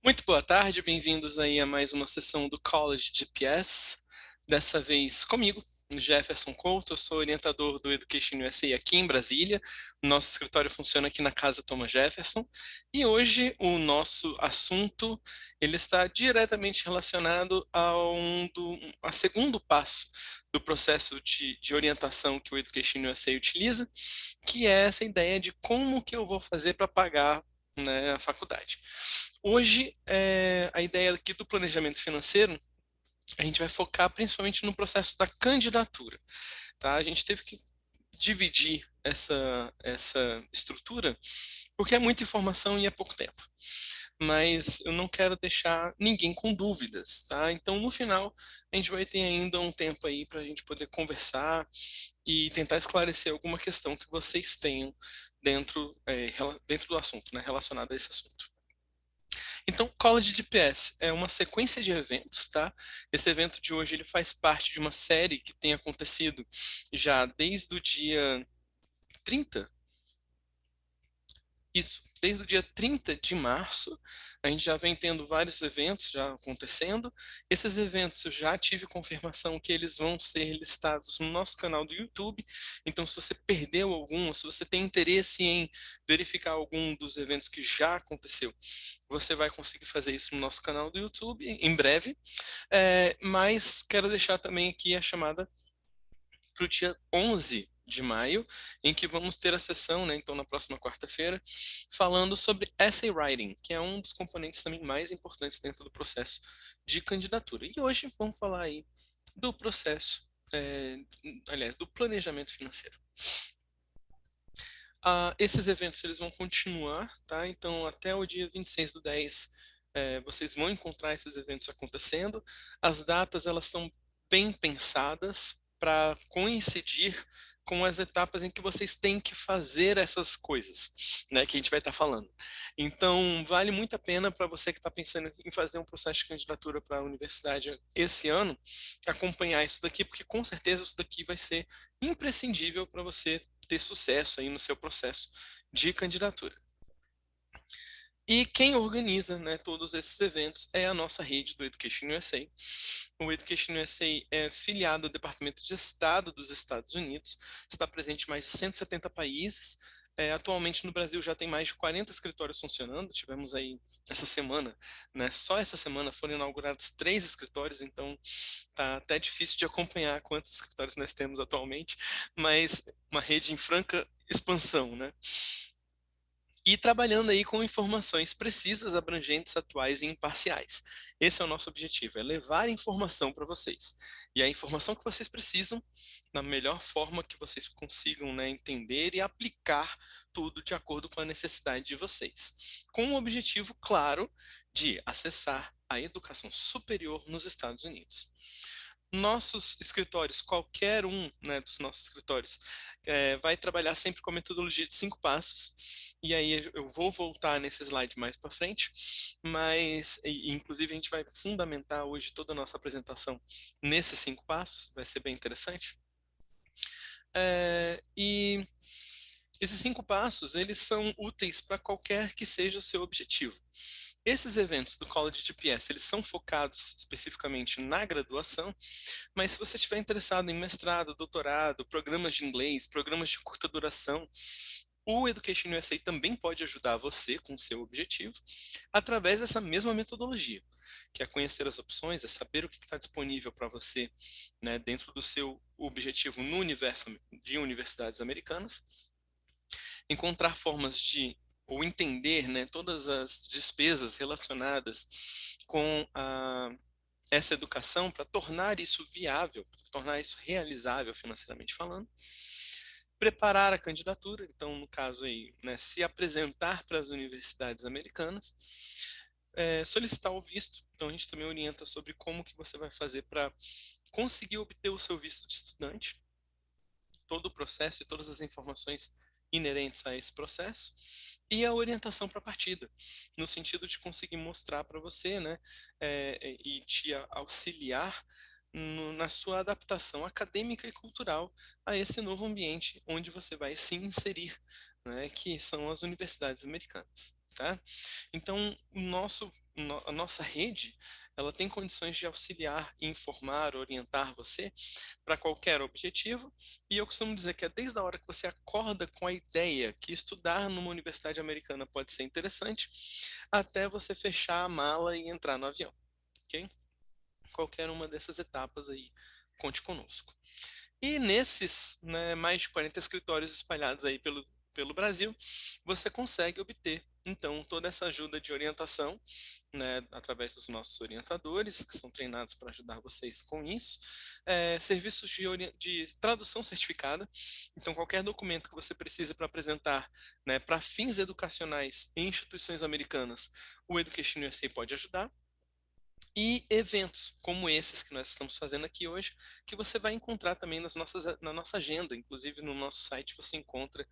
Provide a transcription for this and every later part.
Muito boa tarde, bem-vindos aí a mais uma sessão do College GPS, dessa vez comigo, Jefferson Couto. Eu sou orientador do Education USA aqui em Brasília. Nosso escritório funciona aqui na Casa Thomas Jefferson, e hoje o nosso assunto ele está diretamente relacionado a segundo passo do processo de orientação que o Education USA utiliza, que é essa ideia de como que eu vou fazer para pagar, né, a faculdade. Hoje, a ideia aqui do planejamento financeiro, a gente vai focar principalmente no processo da candidatura, tá? A gente teve que dividir essa estrutura porque é muita informação e é pouco tempo. Mas eu não quero deixar ninguém com dúvidas, tá? Então, no final, a gente vai ter ainda um tempo aí para a gente poder conversar e tentar esclarecer alguma questão que vocês tenham dentro do assunto, né, relacionado a esse assunto. Então, College GPS é uma sequência de eventos, tá? Esse evento de hoje ele faz parte de uma série que tem acontecido já desde o dia 30. Isso, desde o dia 30 de março, a gente já vem tendo vários eventos já acontecendo. Esses eventos eu já tive confirmação que eles vão ser listados no nosso canal do YouTube. Então, se você perdeu algum, se você tem interesse em verificar algum dos eventos que já aconteceu, você vai conseguir fazer isso no nosso canal do YouTube em breve. Mas quero deixar também aqui a chamada para o dia 11 de maio, em que vamos ter a sessão, né, então na próxima quarta-feira, falando sobre essay writing, que é um dos componentes também mais importantes dentro do processo de candidatura. E hoje vamos falar aí do processo, aliás, do planejamento financeiro. Esses eventos eles vão continuar, tá? Então até o dia 26/10 vocês vão encontrar esses eventos acontecendo. As datas elas são bem pensadas para coincidir com as etapas em que vocês têm que fazer essas coisas, né, que a gente vai estar falando. Então, vale muito a pena para você que está pensando em fazer um processo de candidatura para a universidade esse ano, acompanhar isso daqui, porque com certeza isso daqui vai ser imprescindível para você ter sucesso aí no seu processo de candidatura. E quem organiza, né, todos esses eventos é a nossa rede do Education USA. O Education USA é filiado ao Departamento de Estado dos Estados Unidos, está presente em mais de 170 países. Atualmente no Brasil já tem mais de 40 escritórios funcionando. Tivemos aí essa semana, né, só essa semana foram inaugurados 3 escritórios, então tá até difícil de acompanhar quantos escritórios nós temos atualmente, mas uma rede em franca expansão, né? E trabalhando aí com informações precisas, abrangentes, atuais e imparciais. Esse é o nosso objetivo, é levar informação para vocês. E a informação que vocês precisam, na melhor forma que vocês consigam, né, entender e aplicar tudo de acordo com a necessidade de vocês. Com o objetivo, claro, de acessar a educação superior nos Estados Unidos. Nossos escritórios, qualquer um, né, dos nossos escritórios, vai trabalhar sempre com a metodologia de 5 passos, e aí eu vou voltar nesse slide mais para frente, mas, inclusive, a gente vai fundamentar hoje toda a nossa apresentação nesses 5 passos, vai ser bem interessante. E esses 5 passos, eles são úteis para qualquer que seja o seu objetivo. Esses eventos do College GPS, eles são focados especificamente na graduação, mas se você estiver interessado em mestrado, doutorado, programas de inglês, programas de curta duração, o Education USA também pode ajudar você com o seu objetivo através dessa mesma metodologia, que é conhecer as opções, é saber o que está disponível para você, né, dentro do seu objetivo no universo de universidades americanas, encontrar formas de ou entender, né, todas as despesas relacionadas com essa educação para tornar isso viável, para tornar isso realizável financeiramente falando. Preparar a candidatura, então, no caso aí, né, se apresentar para as universidades americanas, solicitar o visto, então a gente também orienta sobre como que você vai fazer para conseguir obter o seu visto de estudante, todo o processo e todas as informações inerentes a esse processo, e a orientação para a partida, no sentido de conseguir mostrar para você, né, e te auxiliar na sua adaptação acadêmica e cultural a esse novo ambiente onde você vai se inserir, né, que são as universidades americanas. tá? Então, a nossa rede, ela tem condições de auxiliar, informar, orientar você para qualquer objetivo, e eu costumo dizer que é desde a hora que você acorda com a ideia que estudar numa universidade americana pode ser interessante, até você fechar a mala e entrar no avião, ok? Qualquer uma dessas etapas aí, conte conosco. E nesses, né, mais de 40 escritórios espalhados aí pelo Brasil, você consegue obter, então, toda essa ajuda de orientação, né, através dos nossos orientadores, que são treinados para ajudar vocês com isso, serviços de tradução certificada, então, qualquer documento que você precise para apresentar, né, para fins educacionais em instituições americanas, o Education USA pode ajudar, e eventos como esses que nós estamos fazendo aqui hoje, que você vai encontrar também na nossa agenda, inclusive no nosso site você encontra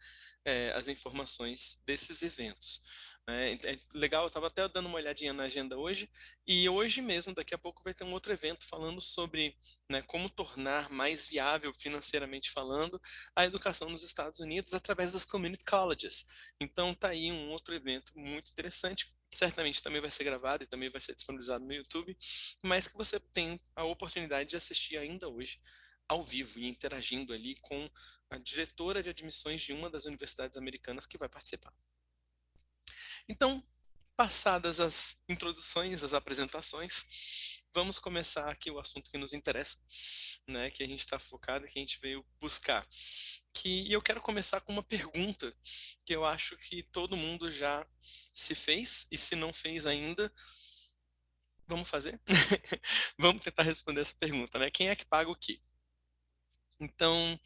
as informações desses eventos. É legal, eu estava até dando uma olhadinha na agenda hoje, e hoje mesmo, daqui a pouco, vai ter um outro evento falando sobre, né, como tornar mais viável financeiramente falando a educação nos Estados Unidos através das community colleges. Então tá aí um outro evento muito interessante, certamente também vai ser gravado e também vai ser disponibilizado no YouTube, mas que você tem a oportunidade de assistir ainda hoje ao vivo e interagindo ali com a diretora de admissões de uma das universidades americanas que vai participar. Então, passadas as introduções, as apresentações, vamos começar aqui o assunto que nos interessa, né, que a gente está focado, que a gente veio buscar. E eu quero começar com uma pergunta que eu acho que todo mundo já se fez, e se não fez ainda, vamos fazer? Vamos tentar responder essa pergunta, né? Quem é que paga o quê? Então,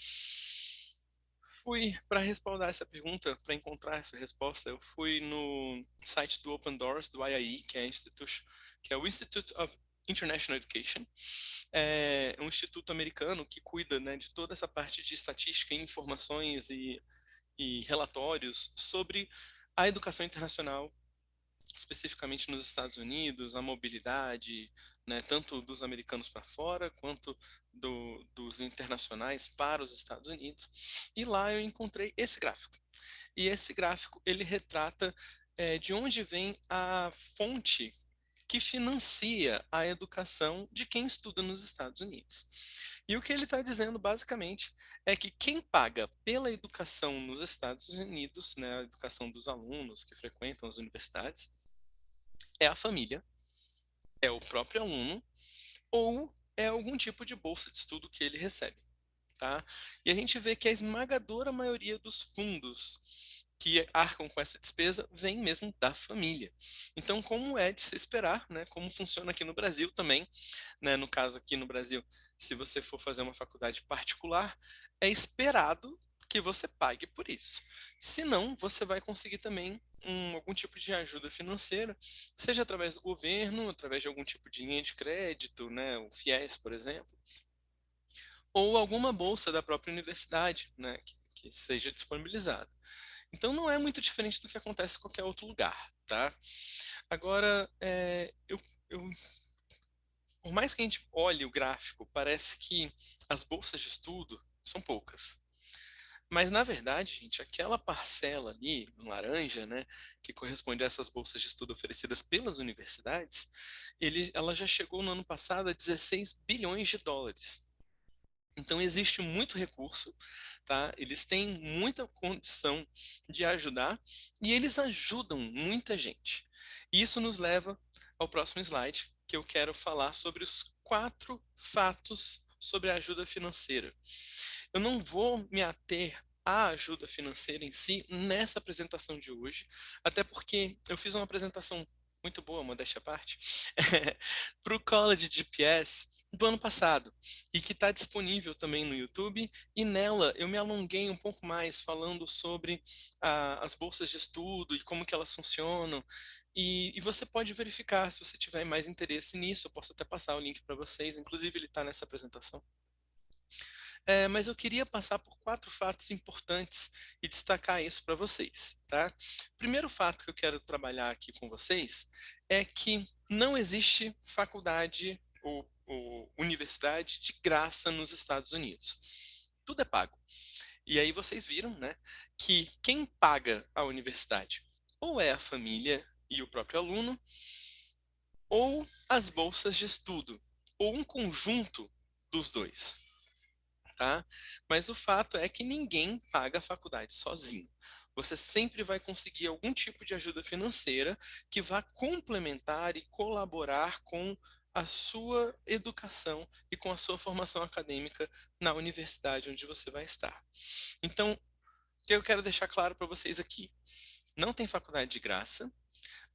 fui para responder essa pergunta, para encontrar essa resposta, eu fui no site do Open Doors, do IIE, que é o Institute of International Education. É um instituto americano que cuida, né, de toda essa parte de estatística, informações e relatórios sobre a educação internacional, especificamente nos Estados Unidos, a mobilidade, né, tanto dos americanos para fora, quanto dos internacionais para os Estados Unidos. E lá eu encontrei esse gráfico. E esse gráfico, ele retrata de onde vem a fonte que financia a educação de quem estuda nos Estados Unidos. E o que ele está dizendo, basicamente, é que quem paga pela educação nos Estados Unidos, né, a educação dos alunos que frequentam as universidades, é a família, é o próprio aluno, ou é algum tipo de bolsa de estudo que ele recebe. Tá? E a gente vê que a esmagadora maioria dos fundos que arcam com essa despesa vem mesmo da família. Então, como é de se esperar, né, como funciona aqui no Brasil também, né, no caso aqui no Brasil, se você for fazer uma faculdade particular, é esperado que você pague por isso. Se não, você vai conseguir também algum tipo de ajuda financeira, seja através do governo, através de algum tipo de linha de crédito, né, o FIES, por exemplo, ou alguma bolsa da própria universidade, né, que seja disponibilizada. Então não é muito diferente do que acontece em qualquer outro lugar, tá? Agora, por mais que a gente olhe o gráfico, parece que as bolsas de estudo são poucas. Mas, na verdade, gente, aquela parcela ali, laranja, né, que corresponde a essas bolsas de estudo oferecidas pelas universidades, ela já chegou no ano passado a 16 bilhões de dólares. Então existe muito recurso, tá? Eles têm muita condição de ajudar e eles ajudam muita gente. E isso nos leva ao próximo slide, que eu quero falar sobre os 4 fatos sobre a ajuda financeira. Eu não vou me ater à ajuda financeira em si nessa apresentação de hoje, até porque eu fiz uma apresentação muito boa, modéstia à parte, para o College GPS do ano passado e que está disponível também no YouTube. E nela eu me alonguei um pouco mais falando sobre as bolsas de estudo e como que elas funcionam. E você pode verificar se você tiver mais interesse nisso. Eu posso até passar o link para vocês, inclusive ele está nessa apresentação. Mas eu queria passar por 4 fatos importantes e destacar isso para vocês, tá? O primeiro fato que eu quero trabalhar aqui com vocês é que não existe faculdade ou universidade de graça nos Estados Unidos. Tudo é pago. E aí vocês viram, né, que quem paga a universidade? ou é a família e o próprio aluno, ou as bolsas de estudo, ou um conjunto dos dois, tá? Mas o fato é que ninguém paga a faculdade sozinho. Você sempre vai conseguir algum tipo de ajuda financeira que vá complementar e colaborar com a sua educação e com a sua formação acadêmica na universidade onde você vai estar. Então, o que eu quero deixar claro para vocês aqui? Não tem faculdade de graça.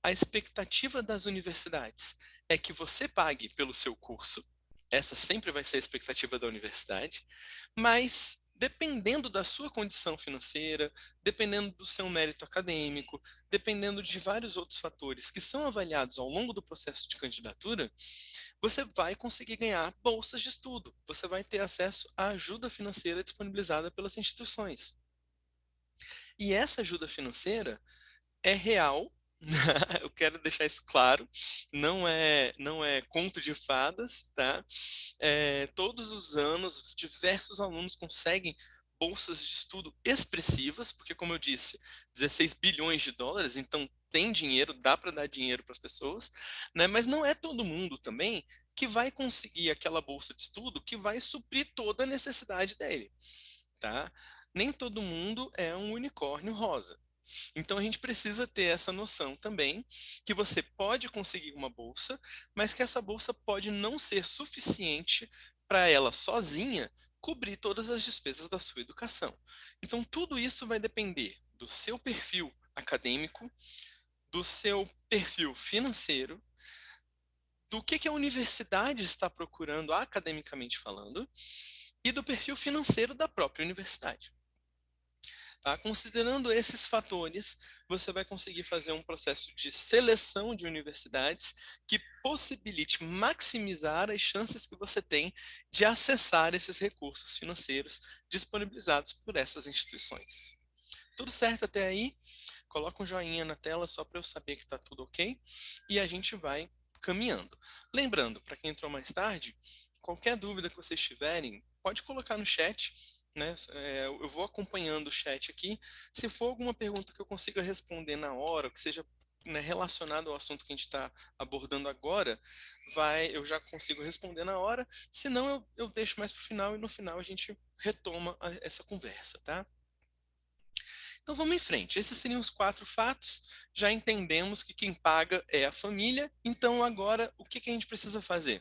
A expectativa das universidades é que você pague pelo seu curso. Essa sempre vai ser a expectativa da universidade. Mas, dependendo da sua condição financeira, dependendo do seu mérito acadêmico, dependendo de vários outros fatores que são avaliados ao longo do processo de candidatura, você vai conseguir ganhar bolsas de estudo. Você vai ter acesso à ajuda financeira disponibilizada pelas instituições. E essa ajuda financeira é real. Eu quero deixar isso claro, não é conto de fadas, tá? Todos os anos, diversos alunos conseguem bolsas de estudo expressivas, porque, como eu disse, 16 bilhões de dólares, então tem dinheiro, dá para dar dinheiro para as pessoas, né? Mas não é todo mundo também que vai conseguir aquela bolsa de estudo que vai suprir toda a necessidade dele, tá? Nem todo mundo é um unicórnio rosa. Então a gente precisa ter essa noção também que você pode conseguir uma bolsa, mas que essa bolsa pode não ser suficiente para ela sozinha cobrir todas as despesas da sua educação. Então tudo isso vai depender do seu perfil acadêmico, do seu perfil financeiro, do que a universidade está procurando academicamente falando e do perfil financeiro da própria universidade. Tá? Considerando esses fatores, você vai conseguir fazer um processo de seleção de universidades que possibilite maximizar as chances que você tem de acessar esses recursos financeiros disponibilizados por essas instituições. Tudo certo até aí? Coloca um joinha na tela só para eu saber que está tudo ok e a gente vai caminhando. Lembrando, para quem entrou mais tarde, qualquer dúvida que vocês tiverem, pode colocar no chat, né? Eu vou acompanhando o chat aqui. Se for alguma pergunta que eu consiga responder na hora, que seja, né, relacionado ao assunto que a gente está abordando agora, eu já consigo responder na hora. Se não, eu deixo mais para o final e no final a gente retoma essa conversa, tá? Então vamos em frente. Esses seriam os 4 fatos. Já entendemos que quem paga é a família. Então agora o que a gente precisa fazer?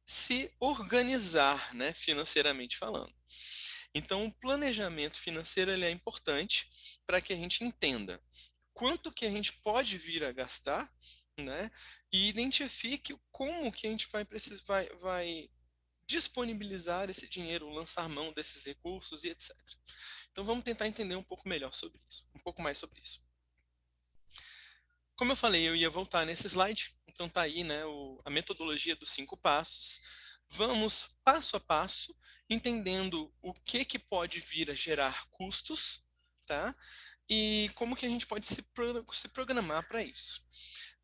Se organizar, né, financeiramente falando. Então o planejamento financeiro ele é importante para que a gente entenda quanto que a gente pode vir a gastar, né, e identifique como que a gente vai disponibilizar esse dinheiro, lançar mão desses recursos e etc. Então vamos tentar entender um pouco melhor sobre isso, um pouco mais sobre isso. Como eu falei, eu ia voltar nesse slide, então tá aí, né, a metodologia dos 5 passos. Vamos passo a passo, entendendo o que pode vir a gerar custos, tá? E como que a gente pode se programar para isso.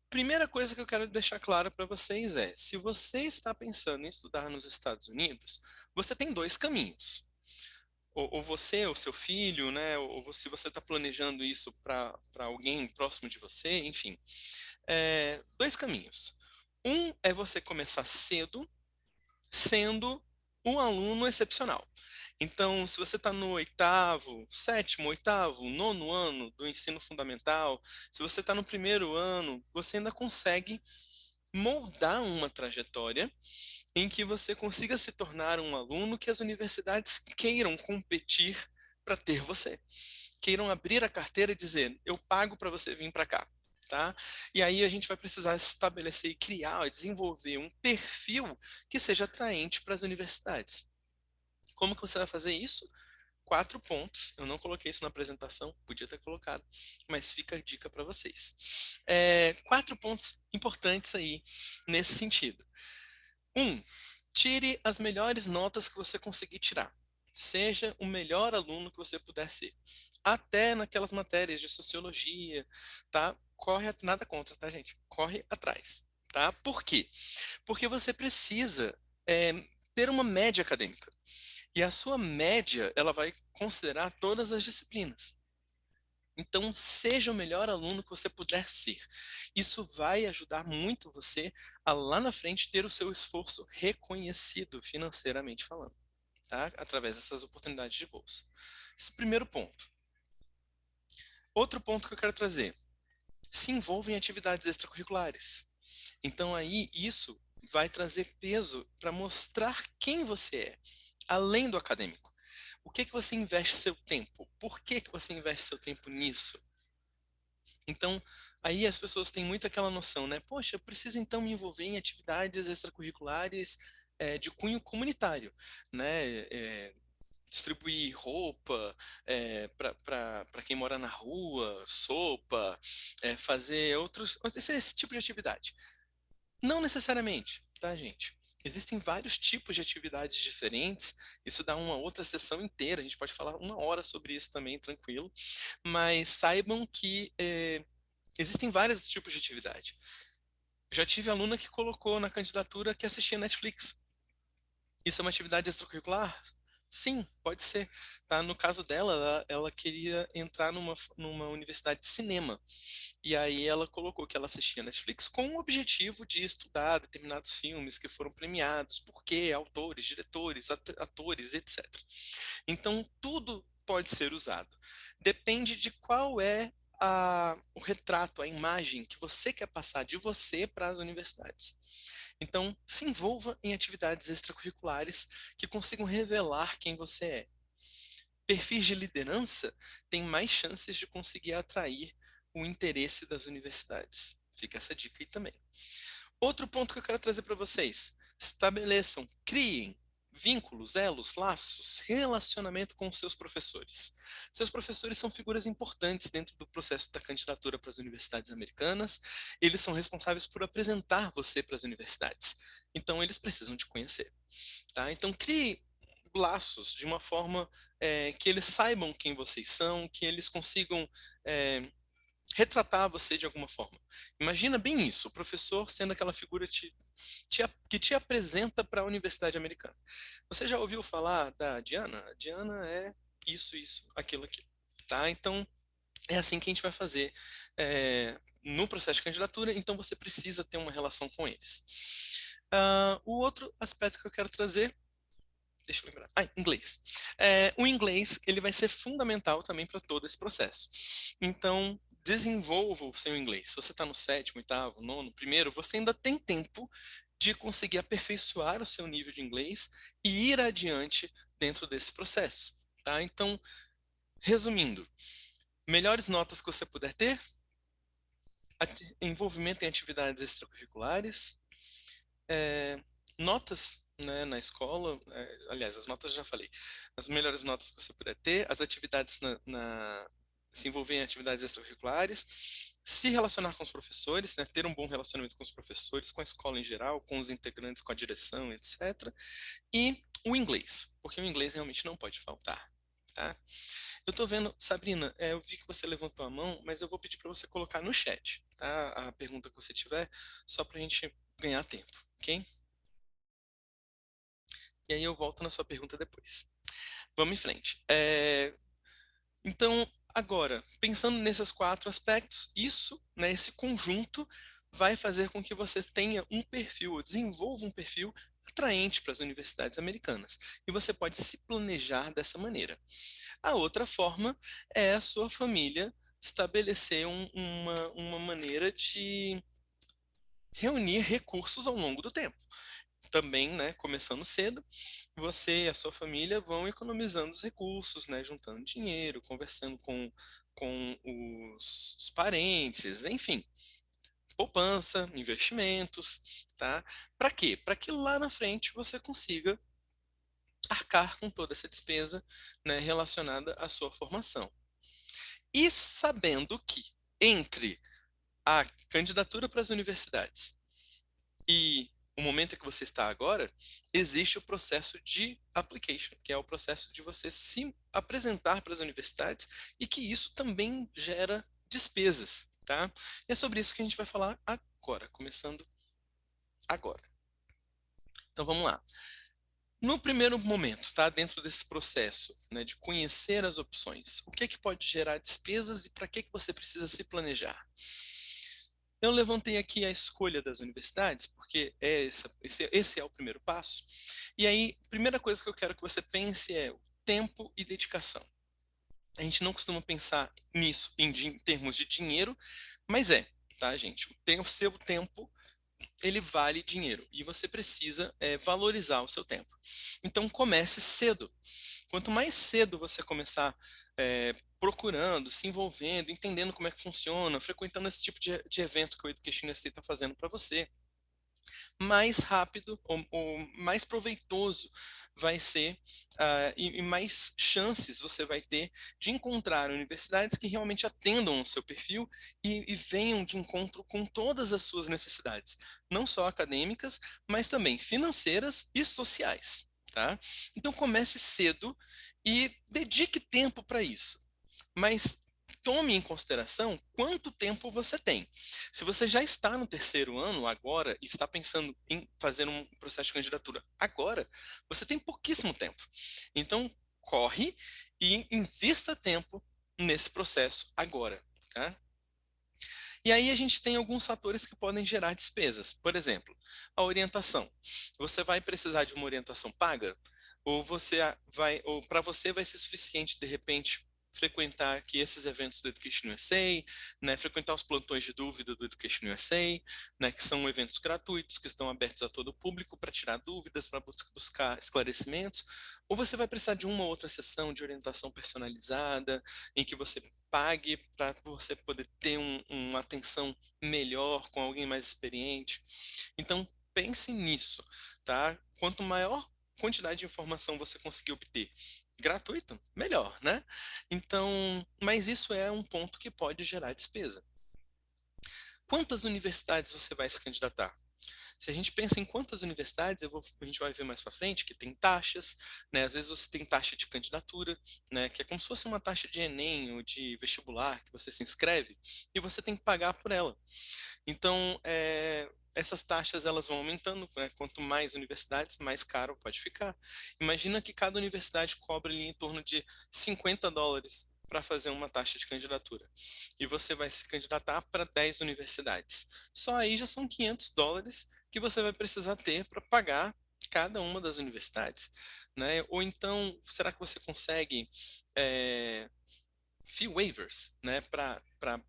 Primeira coisa que eu quero deixar claro para vocês é, se você está pensando em estudar nos Estados Unidos, você tem 2 caminhos. Ou você, ou seu filho, né? Ou se você está planejando isso para alguém próximo de você, enfim. 2 caminhos. Um é você começar cedo, sendo um aluno excepcional. Então, se você está no oitavo, sétimo, oitavo, nono ano do ensino fundamental, se você está no primeiro ano, você ainda consegue moldar uma trajetória em que você consiga se tornar um aluno que as universidades queiram competir para ter você. Queiram abrir a carteira e dizer, eu pago para você vir para cá. Tá? E aí a gente vai precisar estabelecer e criar, desenvolver um perfil que seja atraente para as universidades. Como que você vai fazer isso? 4 pontos. Eu não coloquei isso na apresentação, podia ter colocado, mas fica a dica para vocês. 4 pontos importantes aí nesse sentido. 1. Tire as melhores notas que você conseguir tirar. Seja o melhor aluno que você puder ser. Até naquelas matérias de sociologia, tá? Nada contra, tá, gente? Corre atrás, tá? Por quê? Porque você precisa ter uma média acadêmica. E a sua média, ela vai considerar todas as disciplinas. Então, seja o melhor aluno que você puder ser. Isso vai ajudar muito você a lá na frente ter o seu esforço reconhecido financeiramente falando, tá? Através dessas oportunidades de bolsa. Esse é o primeiro ponto. Outro ponto que eu quero trazer: se envolve em atividades extracurriculares. Então aí isso vai trazer peso para mostrar quem você é, além do acadêmico. O que que você investe seu tempo? Por que que você investe seu tempo nisso? Então, aí as pessoas têm muito aquela noção, né? Poxa, eu preciso então me envolver em atividades extracurriculares de cunho comunitário, né? Distribuir roupa para quem mora na rua, sopa, fazer esse tipo de atividade. Não necessariamente, tá, gente? Existem vários tipos de atividades diferentes. Isso dá uma outra sessão inteira. A gente pode falar 1 hora sobre isso também, tranquilo. Mas saibam que existem vários tipos de atividade. Já tive aluna que colocou na candidatura que assistia Netflix. Isso é uma atividade extracurricular? Sim, pode ser. Tá? No caso dela, ela queria entrar numa universidade de cinema. E aí ela colocou que ela assistia Netflix com o objetivo de estudar determinados filmes que foram premiados, por quê, autores, diretores, atores, etc. Então, tudo pode ser usado. Depende de qual é o retrato, a imagem que você quer passar de você para as universidades. Então, se envolva em atividades extracurriculares que consigam revelar quem você é. Perfis de liderança têm mais chances de conseguir atrair o interesse das universidades. Fica essa dica aí também. Outro ponto que eu quero trazer para vocês: estabeleçam, criem vínculos, elos, laços, relacionamento com os seus professores. Seus professores são figuras importantes dentro do processo da candidatura para as universidades americanas. Eles são responsáveis por apresentar você para as universidades. Então, eles precisam te conhecer. Tá? Então, crie laços de uma forma que eles saibam quem vocês são, que eles consigam retratar você de alguma forma. Imagina bem isso, o professor sendo aquela figura que te apresenta para a universidade americana. Você já ouviu falar da Diana? A Diana é isso, aquilo, aquilo. Tá? Então, é assim que a gente vai fazer no processo de candidatura, então você precisa ter uma relação com eles. O outro aspecto que eu quero trazer, deixa eu lembrar. Inglês. O inglês, ele vai ser fundamental também para todo esse processo. Então, desenvolva o seu inglês. Se você está no sétimo, oitavo, nono, primeiro, você ainda tem tempo de conseguir aperfeiçoar o seu nível de inglês e ir adiante dentro desse processo. Tá? Então, resumindo, melhores notas que você puder ter, envolvimento em atividades extracurriculares, notas, né, na escola, aliás, as notas já falei, as melhores notas que você puder ter, as atividades se envolver em atividades extracurriculares, se relacionar com os professores, né, ter um bom relacionamento com os professores, com a escola em geral, com os integrantes, com a direção, etc. E o inglês, porque o inglês realmente não pode faltar. Tá? Eu estou vendo, Sabrina, eu vi que você levantou a mão, mas eu vou pedir para você colocar no chat, tá? A pergunta que você tiver, só para a gente ganhar tempo, ok? E aí eu volto na sua pergunta depois. Vamos em frente. Então, agora, pensando nesses 4 aspectos, isso, né, esse conjunto, vai fazer com que você tenha um perfil, ou desenvolva um perfil atraente para as universidades americanas. E você pode se planejar dessa maneira. A outra forma é a sua família estabelecer uma maneira de reunir recursos ao longo do tempo. Também, né, começando cedo, você e a sua família vão economizando os recursos, né, juntando dinheiro, conversando com os parentes, enfim, poupança, investimentos, tá? Para quê? Para que lá na frente você consiga arcar com toda essa despesa, né, relacionada à sua formação. E sabendo que entre a candidatura para as universidades e o momento em que você está agora, existe o processo de application, que é o processo de você se apresentar para as universidades e que isso também gera despesas, tá? E é sobre isso que a gente vai falar agora, começando agora. Então vamos lá. No primeiro momento, tá? Dentro desse processo, né, de conhecer as opções, o que é que pode gerar despesas e para que você precisa se planejar? Eu levantei aqui a escolha das universidades, porque esse é o primeiro passo. E aí, a primeira coisa que eu quero que você pense é o tempo e dedicação. A gente não costuma pensar nisso em termos de dinheiro, mas tá, gente? O seu tempo ele vale dinheiro e você precisa valorizar o seu tempo. Então comece cedo. Quanto mais cedo você começar procurando, se envolvendo, entendendo como é que funciona, frequentando esse tipo de evento que o Education USA está fazendo para você, mais rápido ou mais proveitoso vai ser e mais chances você vai ter de encontrar universidades que realmente atendam o seu perfil e venham de encontro com todas as suas necessidades, não só acadêmicas, mas também financeiras e sociais. Tá? Então comece cedo e dedique tempo para isso. Mas tome em consideração quanto tempo você tem. Se você já está no terceiro ano agora e está pensando em fazer um processo de candidatura agora, você tem pouquíssimo tempo. Então, corre e invista tempo nesse processo agora, tá? E aí a gente tem alguns fatores que podem gerar despesas. Por exemplo, a orientação. Você vai precisar de uma orientação paga? Ou para você vai ser suficiente de repente frequentar aqui esses eventos do Education USA, né, frequentar os plantões de dúvida do Education USA, né, que são eventos gratuitos que estão abertos a todo o público para tirar dúvidas, para buscar esclarecimentos, ou você vai precisar de uma ou outra sessão de orientação personalizada, em que você pague para você poder ter uma atenção melhor com alguém mais experiente. Então, pense nisso, tá? Quanto maior quantidade de informação você conseguir obter gratuito, melhor, né? Então, mas isso é um ponto que pode gerar despesa. Quantas universidades você vai se candidatar? Se a gente pensa em quantas universidades, a gente vai ver mais para frente que tem taxas, né? Às vezes você tem taxa de candidatura, né? Que é como se fosse uma taxa de Enem ou de vestibular que você se inscreve e você tem que pagar por ela. Então, essas taxas elas vão aumentando, né? Quanto mais universidades, mais caro pode ficar. Imagina que cada universidade cobra ali em torno de US$ 50 para fazer uma taxa de candidatura. E você vai se candidatar para 10 universidades. Só aí já são US$ 500 que você vai precisar ter para pagar cada uma das universidades, né? Ou então, será que você consegue fee waivers, né, para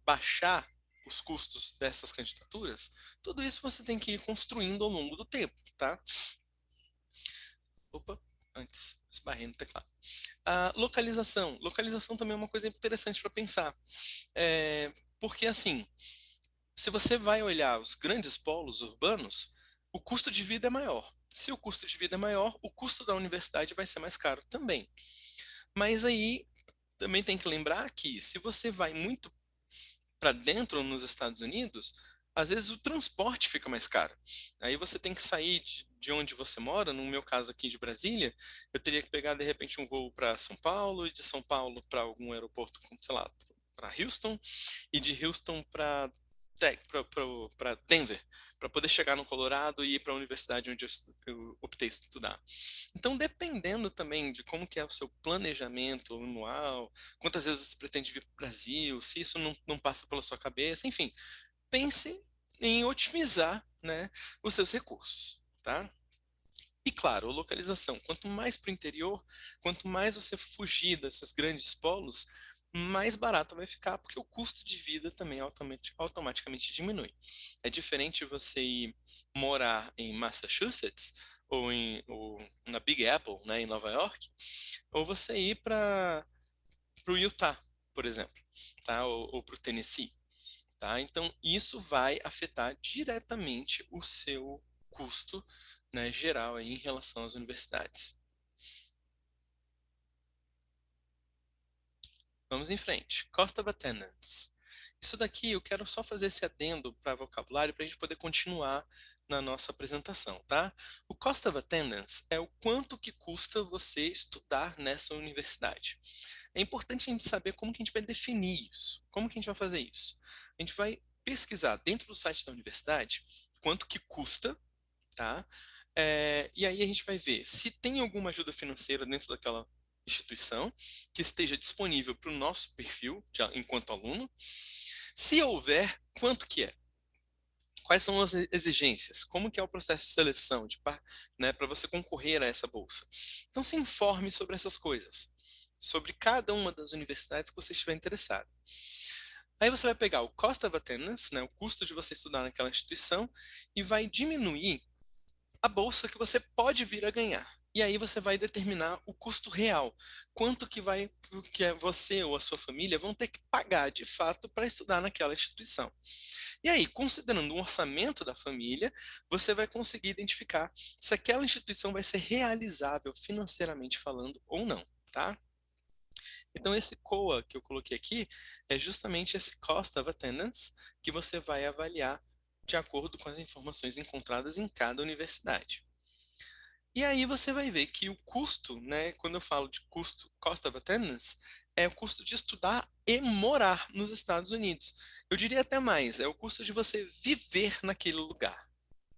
baixar os custos dessas candidaturas? Tudo isso você tem que ir construindo ao longo do tempo, tá? Opa, antes, esbarrei no teclado. A localização. Localização também é uma coisa interessante para pensar. Porque, assim, se você vai olhar os grandes polos urbanos, o custo de vida é maior. Se o custo de vida é maior, o custo da universidade vai ser mais caro também. Mas aí também tem que lembrar que se você vai muito para dentro nos Estados Unidos, às vezes o transporte fica mais caro. Aí você tem que sair de onde você mora, no meu caso aqui de Brasília, eu teria que pegar de repente um voo para São Paulo, e de São Paulo para algum aeroporto, sei lá, para Houston, e de Houston para Denver, para poder chegar no Colorado e ir para a universidade onde eu optei estudar. Então, dependendo também de como que é o seu planejamento anual, quantas vezes você pretende vir para o Brasil, se isso não passa pela sua cabeça, enfim, pense em otimizar, né, os seus recursos, tá? E claro, a localização. Quanto mais para o interior, quanto mais você fugir desses grandes polos, mais barato vai ficar, porque o custo de vida também automaticamente diminui. É diferente você ir morar em Massachusetts ou na Big Apple, né, em Nova York, ou você ir para o Utah, por exemplo, tá? Ou para o Tennessee. Tá? Então, isso vai afetar diretamente o seu custo, né, geral aí em relação às universidades. Vamos em frente. Cost of attendance. Isso daqui eu quero só fazer esse adendo para vocabulário para a gente poder continuar na nossa apresentação, tá? O cost of attendance é o quanto que custa você estudar nessa universidade. É importante a gente saber como que a gente vai definir isso. Como que a gente vai fazer isso? A gente vai pesquisar dentro do site da universidade quanto que custa, tá? E aí a gente vai ver se tem alguma ajuda financeira dentro daquela instituição que esteja disponível para o nosso perfil enquanto aluno. Se houver, quanto que é? Quais são as exigências? Como que é o processo de seleção, né, para você concorrer a essa bolsa? Então se informe sobre essas coisas, sobre cada uma das universidades que você estiver interessado. Aí você vai pegar o cost of attendance, né, o custo de você estudar naquela instituição, e vai diminuir a bolsa que você pode vir a ganhar. E aí você vai determinar o custo real, quanto que você ou a sua família vão ter que pagar de fato para estudar naquela instituição. E aí, considerando o orçamento da família, você vai conseguir identificar se aquela instituição vai ser realizável financeiramente falando ou não, tá? Então, esse COA que eu coloquei aqui é justamente esse Cost of Attendance que você vai avaliar de acordo com as informações encontradas em cada universidade. E aí você vai ver que o custo, né, quando eu falo de custo, Cost of Attendance, é o custo de estudar e morar nos Estados Unidos. Eu diria até mais, é o custo de você viver naquele lugar,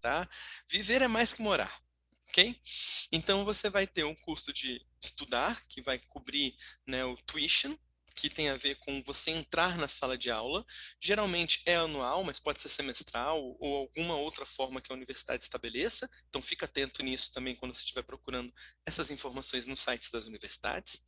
tá? Viver é mais que morar, ok? Então você vai ter um custo de estudar, que vai cobrir, né, o tuition, que tem a ver com você entrar na sala de aula. Geralmente é anual, mas pode ser semestral ou alguma outra forma que a universidade estabeleça. Então fica atento nisso também quando você estiver procurando essas informações nos sites das universidades.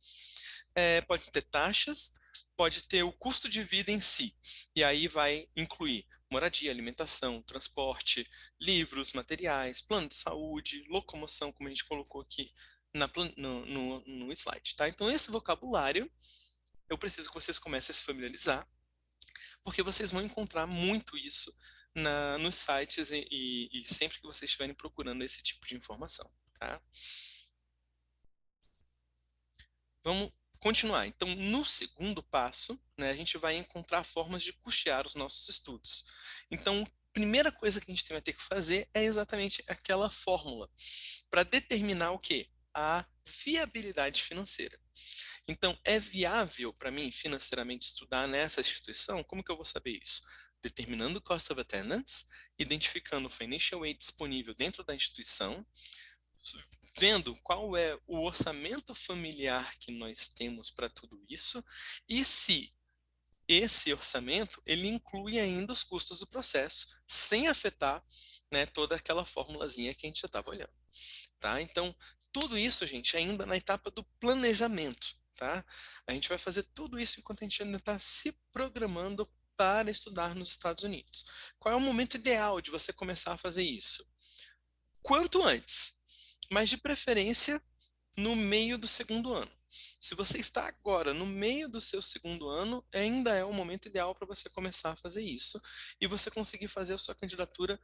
Pode ter taxas, pode ter o custo de vida em si, e aí vai incluir moradia, alimentação, transporte, livros, materiais, plano de saúde, locomoção, como a gente colocou aqui no slide, tá? Então, esse vocabulário, eu preciso que vocês comecem a se familiarizar, porque vocês vão encontrar muito isso nos sites e sempre que vocês estiverem procurando esse tipo de informação, tá? Vamos continuar. Então, no segundo passo, né, a gente vai encontrar formas de custear os nossos estudos. Então, a primeira coisa que a gente vai ter que fazer é exatamente aquela fórmula para determinar o quê? A viabilidade financeira. Então, é viável para mim financeiramente estudar nessa instituição? Como que eu vou saber isso? Determinando o cost of attendance, identificando o financial aid disponível dentro da instituição, vendo qual é o orçamento familiar que nós temos para tudo isso e se esse orçamento ele inclui ainda os custos do processo, sem afetar, né, toda aquela formulazinha que a gente já estava olhando, tá? Então, tudo isso, gente, ainda na etapa do planejamento, tá? A gente vai fazer tudo isso enquanto a gente ainda está se programando para estudar nos Estados Unidos. Qual é o momento ideal de você começar a fazer isso? Quanto antes, mas de preferência no meio do segundo ano. Se você está agora no meio do seu segundo ano, ainda é o momento ideal para você começar a fazer isso e você conseguir fazer a sua candidatura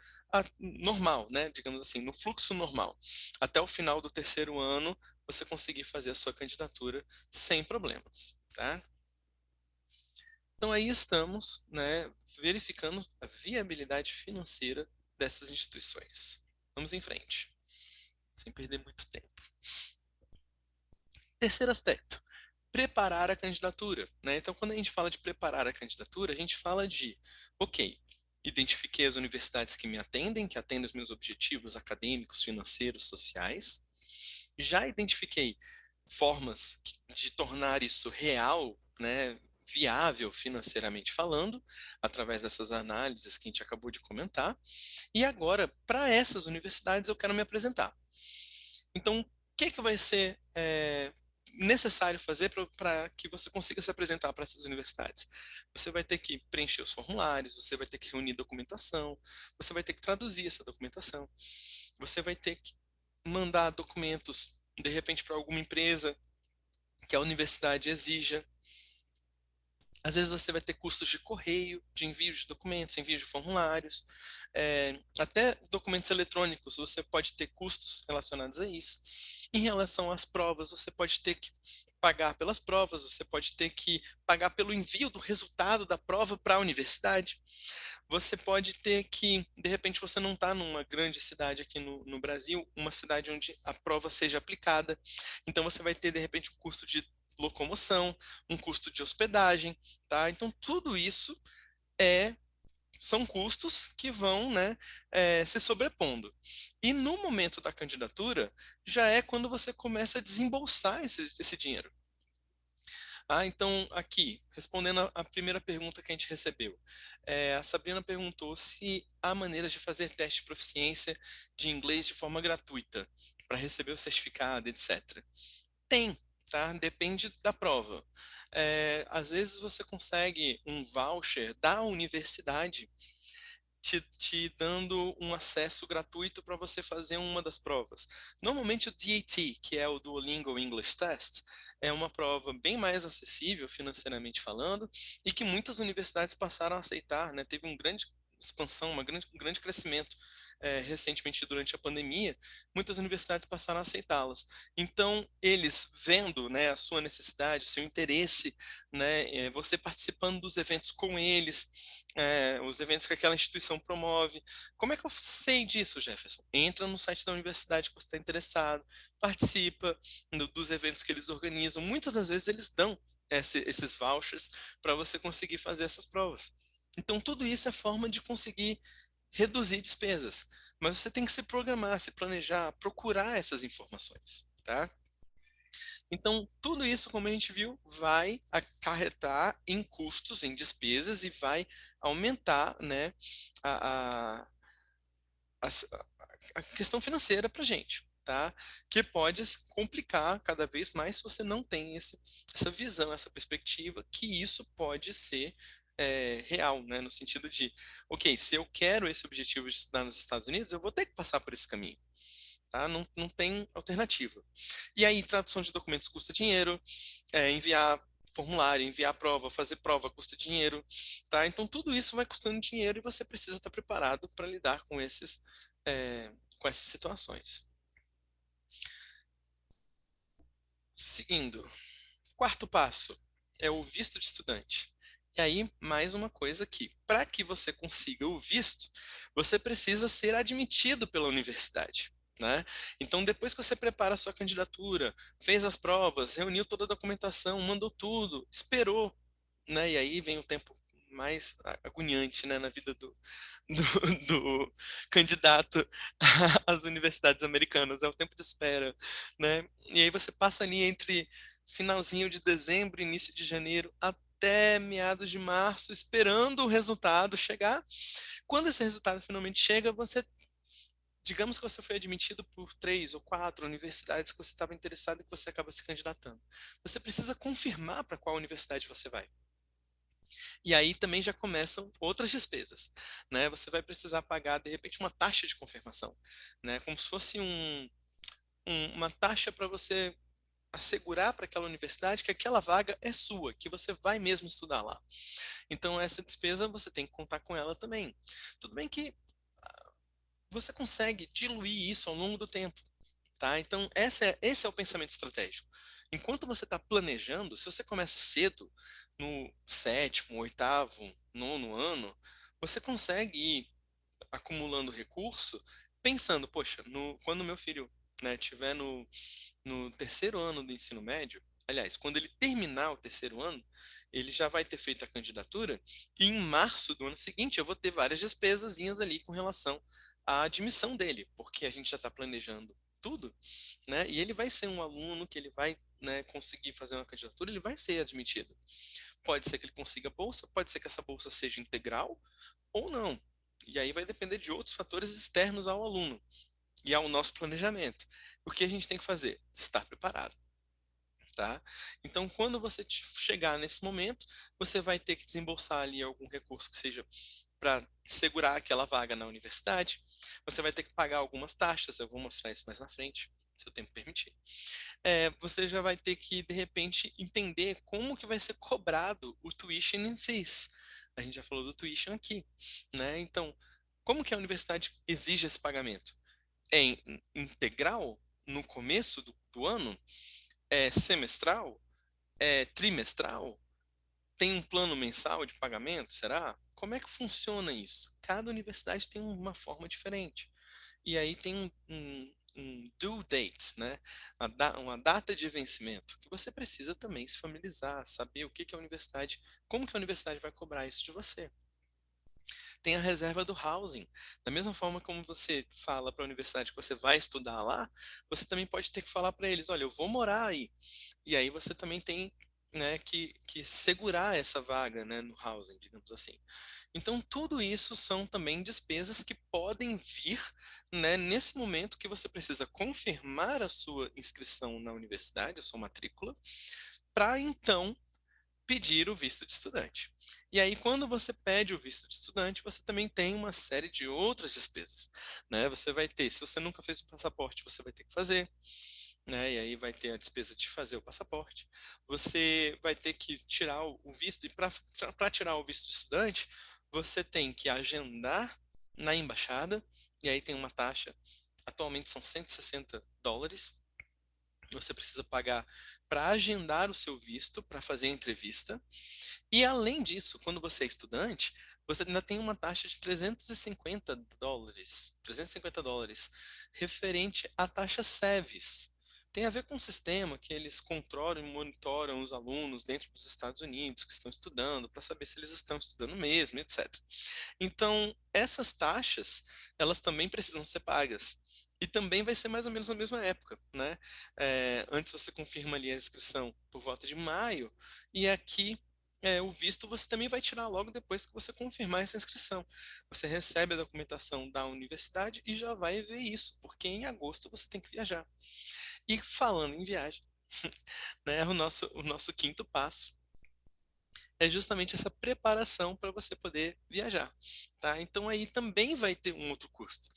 normal, né? Digamos assim, no fluxo normal. Até o final do terceiro ano, você conseguir fazer a sua candidatura sem problemas, tá? Então aí estamos, né, verificando a viabilidade financeira dessas instituições. Vamos em frente, sem perder muito tempo. Terceiro aspecto, preparar a candidatura, né? Então, quando a gente fala de preparar a candidatura, a gente fala de, ok, identifiquei as universidades que me atendem, que atendem os meus objetivos acadêmicos, financeiros, sociais. Já identifiquei formas de tornar isso real, né? Viável financeiramente falando, através dessas análises que a gente acabou de comentar. E agora, para essas universidades, eu quero me apresentar. Então, o que vai ser necessário fazer para que você consiga se apresentar para essas universidades? Você vai ter que preencher os formulários, você vai ter que reunir documentação, você vai ter que traduzir essa documentação, você vai ter que mandar documentos, de repente, para alguma empresa que a universidade exija. Às vezes você vai ter custos de correio, de envio de documentos, envio de formulários, até documentos eletrônicos, você pode ter custos relacionados a isso. Em relação às provas, você pode ter que pagar pelas provas, você pode ter que pagar pelo envio do resultado da prova para a universidade. Você pode ter que, de repente, você não está numa grande cidade aqui no Brasil, uma cidade onde a prova seja aplicada. Então você vai ter, de repente, um custo de locomoção, um custo de hospedagem, tá? Então tudo isso é são custos que vão, né, se sobrepondo. E no momento da candidatura, já é quando você começa a desembolsar esse dinheiro. Então, aqui, respondendo a primeira pergunta que a gente recebeu, a Sabrina perguntou se há maneiras de fazer teste de proficiência de inglês de forma gratuita, para receber o certificado, etc. Tem, tá? Depende da prova. Às vezes você consegue um voucher da universidade te dando um acesso gratuito para você fazer uma das provas. Normalmente o DAT, que é o Duolingo English Test, é uma prova bem mais acessível financeiramente falando e que muitas universidades passaram a aceitar, né? Teve uma grande expansão, um grande crescimento recentemente durante a pandemia, muitas universidades passaram a aceitá-las. Então, eles vendo, né, a sua necessidade, seu interesse, né, você participando dos eventos com eles, os eventos que aquela instituição promove. Como é que eu sei disso, Jefferson? Entra no site da universidade que você está interessado, participa dos eventos que eles organizam. Muitas das vezes eles dão esses vouchers para você conseguir fazer essas provas. Então, tudo isso é forma de conseguir reduzir despesas. Mas você tem que se programar, se planejar, procurar essas informações, tá? Então, tudo isso, como a gente viu, vai acarretar em custos, em despesas e vai aumentar, né, a, a, a, a questão financeira para a gente, tá? Que pode se complicar cada vez mais se você não tem essa visão, essa perspectiva, que isso pode ser real, né? No sentido de, ok, se eu quero esse objetivo de estudar nos Estados Unidos, eu vou ter que passar por esse caminho. Tá? Não, não tem alternativa. E aí, tradução de documentos custa dinheiro, enviar formulário, enviar prova, fazer prova custa dinheiro, tá? Então tudo isso vai custando dinheiro e você precisa estar preparado para lidar com essas situações. Seguindo, quarto passo é o visto de estudante. E aí, mais uma coisa aqui. Para que você consiga o visto, você precisa ser admitido pela universidade. Né? Então, depois que você prepara a sua candidatura, fez as provas, reuniu toda a documentação, mandou tudo, esperou, né? E aí vem o tempo mais agoniante, né, na vida do candidato às universidades americanas, é o tempo de espera, né? E aí você passa ali entre finalzinho de dezembro, início de janeiro, até meados de março, esperando o resultado chegar. Quando esse resultado finalmente chega, digamos que você foi admitido por 3 ou 4 universidades que você estava interessado e que você acaba se candidatando. Você precisa confirmar para qual universidade você vai. E aí também já começam outras despesas, né? Você vai precisar pagar, de repente, uma taxa de confirmação, né? Como se fosse uma taxa para você assegurar para aquela universidade que aquela vaga é sua, que você vai mesmo estudar lá. Então, essa despesa você tem que contar com ela também. Tudo bem que você consegue diluir isso ao longo do tempo. Tá? Então, esse é o pensamento estratégico. Enquanto você está planejando, se você começa cedo, no sétimo, oitavo, nono ano, você consegue ir acumulando recurso, pensando, poxa, quando meu filho, né, tiver no terceiro ano do ensino médio, aliás, quando ele terminar o terceiro ano, ele já vai ter feito a candidatura, e em março do ano seguinte eu vou ter várias despesazinhas ali com relação à admissão dele, porque a gente já está planejando tudo, né? E ele vai ser um aluno que ele vai, né, conseguir fazer uma candidatura, ele vai ser admitido. Pode ser que ele consiga bolsa, pode ser que essa bolsa seja integral ou não. E aí vai depender de outros fatores externos ao aluno e ao nosso planejamento. O que a gente tem que fazer? Estar preparado. Tá? Então, quando você chegar nesse momento, você vai ter que desembolsar ali algum recurso que seja para segurar aquela vaga na universidade. Você vai ter que pagar algumas taxas, eu vou mostrar isso mais na frente, se o tempo permitir. Você já vai ter que, de repente, entender como que vai ser cobrado o tuition and fees. A gente já falou do tuition aqui, né? Então, como que a universidade exige esse pagamento? É integral no começo do ano? É semestral? É trimestral? Tem um plano mensal de pagamento? Será? Como é que funciona isso? Cada universidade tem uma forma diferente. E aí tem um due date, né? Uma data de vencimento, que você precisa também se familiarizar, saber o que que a universidade, como que a universidade vai cobrar isso de você. Tem a reserva do housing. Da mesma forma como você fala para a universidade que você vai estudar lá, você também pode ter que falar para eles, olha, eu vou morar aí. E aí você também tem, né, que segurar essa vaga, né, no housing, digamos assim. Então, tudo isso são também despesas que podem vir, né, nesse momento que você precisa confirmar a sua inscrição na universidade, a sua matrícula, para então pedir o visto de estudante. E aí, quando você pede o visto de estudante, você também tem uma série de outras despesas, né? Você vai ter, se você nunca fez o passaporte, você vai ter que fazer, né? E aí vai ter a despesa de fazer o passaporte. Você vai ter que tirar o visto, e para tirar o visto de estudante, você tem que agendar na embaixada, e aí tem uma taxa, atualmente são US$ 160, você precisa pagar para agendar o seu visto, para fazer a entrevista. E além disso, quando você é estudante, você ainda tem uma taxa de US$ 350, referente à taxa SEVES. Tem a ver com o sistema que eles controlam e monitoram os alunos dentro dos Estados Unidos que estão estudando, para saber se eles estão estudando mesmo, etc. Então, essas taxas, elas também precisam ser pagas. E também vai ser mais ou menos na mesma época, né? Antes você confirma ali a inscrição por volta de maio, e aqui o visto você também vai tirar logo depois que você confirmar essa inscrição. Você recebe a documentação da universidade e já vai ver isso, porque em agosto você tem que viajar. E falando em viagem, né, o nosso quinto passo é justamente essa preparação para você poder viajar, tá? Então aí também vai ter um outro custo.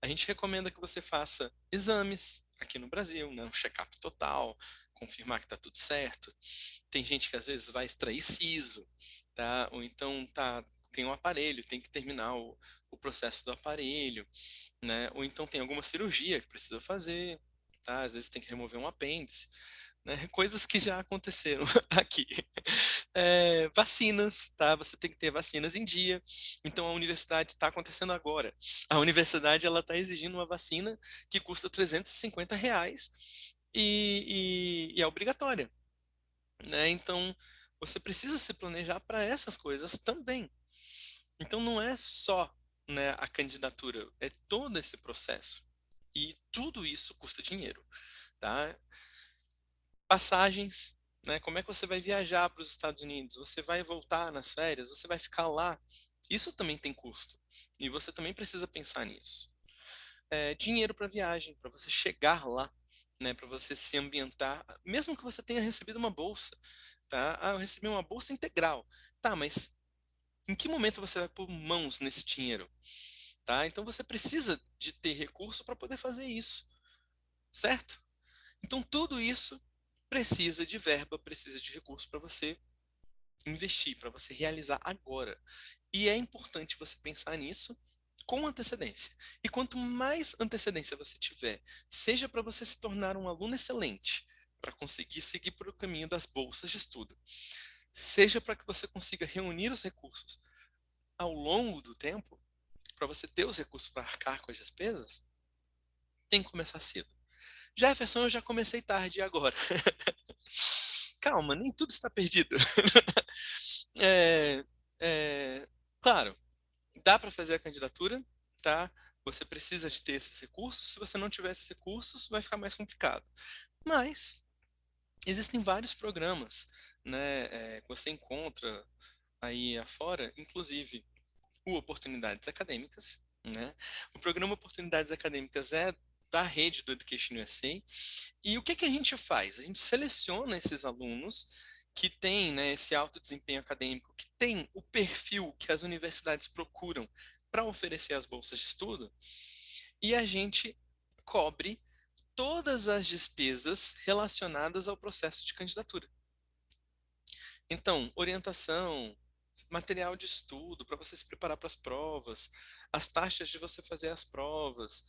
A gente recomenda que você faça exames aqui no Brasil, né? Um check-up total, confirmar que está tudo certo. Tem gente que às vezes vai extrair siso, tá? Ou então tem um aparelho, tem que terminar o processo do aparelho, né? Ou então tem alguma cirurgia que precisa fazer, tá? Às vezes tem que remover um apêndice, né? Coisas que já aconteceram aqui. Vacinas, tá? Você tem que ter vacinas em dia. Então a universidade está acontecendo agora. A universidade ela está exigindo uma vacina que custa R$ 350 e é obrigatória, né? Então você precisa se planejar para essas coisas também. Então não é só, né, a candidatura, é todo esse processo. E tudo isso custa dinheiro, tá? Passagens, né? Como é que você vai viajar para os Estados Unidos? Você vai voltar nas férias? Você vai ficar lá? Isso também tem custo. E você também precisa pensar nisso. Dinheiro para viagem, para você chegar lá, né? Para você se ambientar, mesmo que você tenha recebido uma bolsa, tá? Ah, eu recebi uma bolsa integral. Tá, mas em que momento você vai pôr mãos nesse dinheiro? Tá? Então você precisa de ter recurso para poder fazer isso, certo? Então tudo isso precisa de verba, precisa de recurso para você investir, para você realizar agora. E é importante você pensar nisso com antecedência. E quanto mais antecedência você tiver, seja para você se tornar um aluno excelente, para conseguir seguir por o caminho das bolsas de estudo, seja para que você consiga reunir os recursos ao longo do tempo, para você ter os recursos para arcar com as despesas, tem que começar cedo. Jefferson, eu já comecei tarde e agora. Calma, nem tudo está perdido. é, claro, dá para fazer a candidatura, tá? Você precisa de ter esses recursos. Se você não tiver esses recursos, vai ficar mais complicado. Mas existem vários programas, né? Que você encontra aí afora, inclusive o Oportunidades Acadêmicas, né? O programa Oportunidades Acadêmicas é da rede do Education USA. E o que que a gente faz? A gente seleciona esses alunos que têm, né, esse alto desempenho acadêmico, que têm o perfil que as universidades procuram para oferecer as bolsas de estudo, e a gente cobre todas as despesas relacionadas ao processo de candidatura. Então, orientação, material de estudo para você se preparar para as provas, as taxas de você fazer as provas,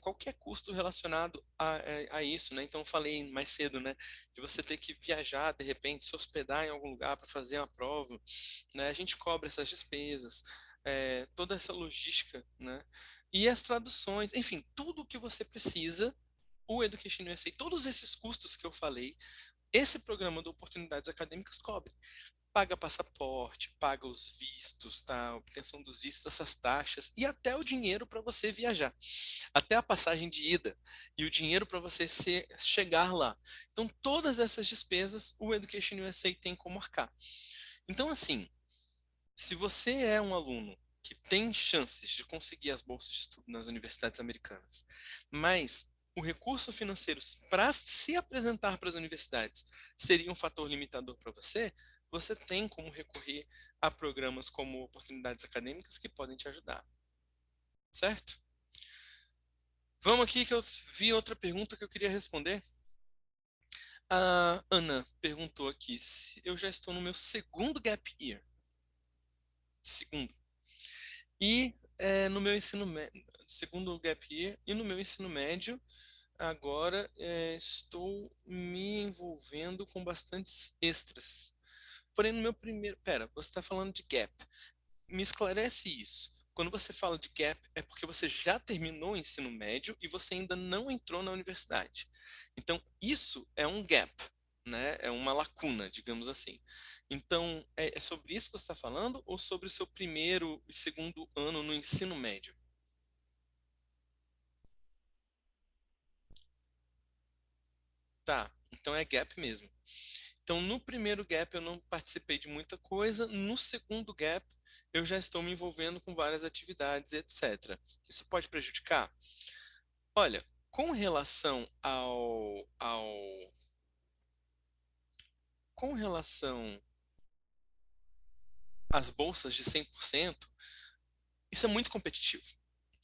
qualquer custo relacionado a isso, né? Então, eu falei mais cedo, né? De você ter que viajar, de repente, se hospedar em algum lugar para fazer uma prova, né? A gente cobra essas despesas, toda essa logística, né? E as traduções, enfim, tudo o que você precisa, o Education USA, todos esses custos que eu falei, esse programa de oportunidades acadêmicas cobre. paga passaporte, paga os vistos, tá? A obtenção dos vistos, essas taxas e até o dinheiro para você viajar, até a passagem de ida e o dinheiro para você chegar lá. Então, todas essas despesas o Education USA tem como arcar. Então, assim, se você é um aluno que tem chances de conseguir as bolsas de estudo nas universidades americanas, mas o recurso financeiro para se apresentar para as universidades seria um fator limitador para você, você tem como recorrer a programas como oportunidades acadêmicas que podem te ajudar, certo? Vamos aqui que eu vi outra pergunta que eu queria responder. A Ana perguntou aqui se eu já estou no meu segundo gap year. Segundo. E no meu ensino médio, segundo gap year, e no meu ensino médio, agora estou me envolvendo com bastantes extras. Porém, no meu primeiro. Pera, você está falando de gap. Me esclarece isso. Quando você fala de gap, é porque você já terminou o ensino médio e você ainda não entrou na universidade. Então, isso é um gap, né? É uma lacuna, digamos assim. Então, é sobre isso que você está falando ou sobre o seu primeiro e segundo ano no ensino médio? Tá, então é gap mesmo. Então, no primeiro gap eu não participei de muita coisa, no segundo gap eu já estou me envolvendo com várias atividades, etc. Isso pode prejudicar? Olha, com relação com relação às bolsas de 100%, isso é muito competitivo,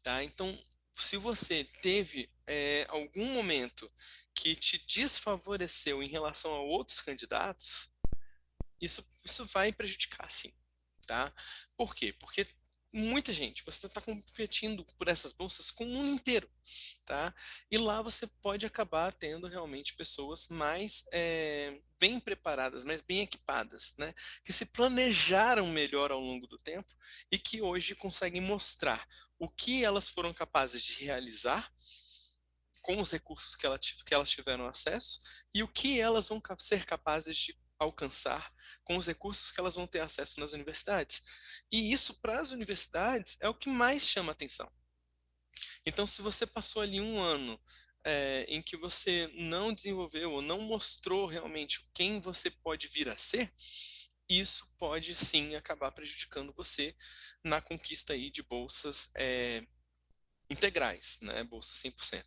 tá? Então, se você teve algum momento que te desfavoreceu em relação a outros candidatos, isso vai prejudicar, sim, tá? Por quê? Porque muita gente, você está competindo por essas bolsas com o mundo inteiro, tá? E lá você pode acabar tendo realmente pessoas mais bem preparadas, mais bem equipadas, né? Que se planejaram melhor ao longo do tempo e que hoje conseguem mostrar o que elas foram capazes de realizar com os recursos que elas tiveram acesso e o que elas vão ser capazes de alcançar com os recursos que elas vão ter acesso nas universidades. E isso, para as universidades, é o que mais chama atenção. Então, se você passou ali um ano em que você não desenvolveu ou não mostrou realmente quem você pode vir a ser, isso pode sim acabar prejudicando você na conquista aí de bolsas integrais, né? Bolsa 100%.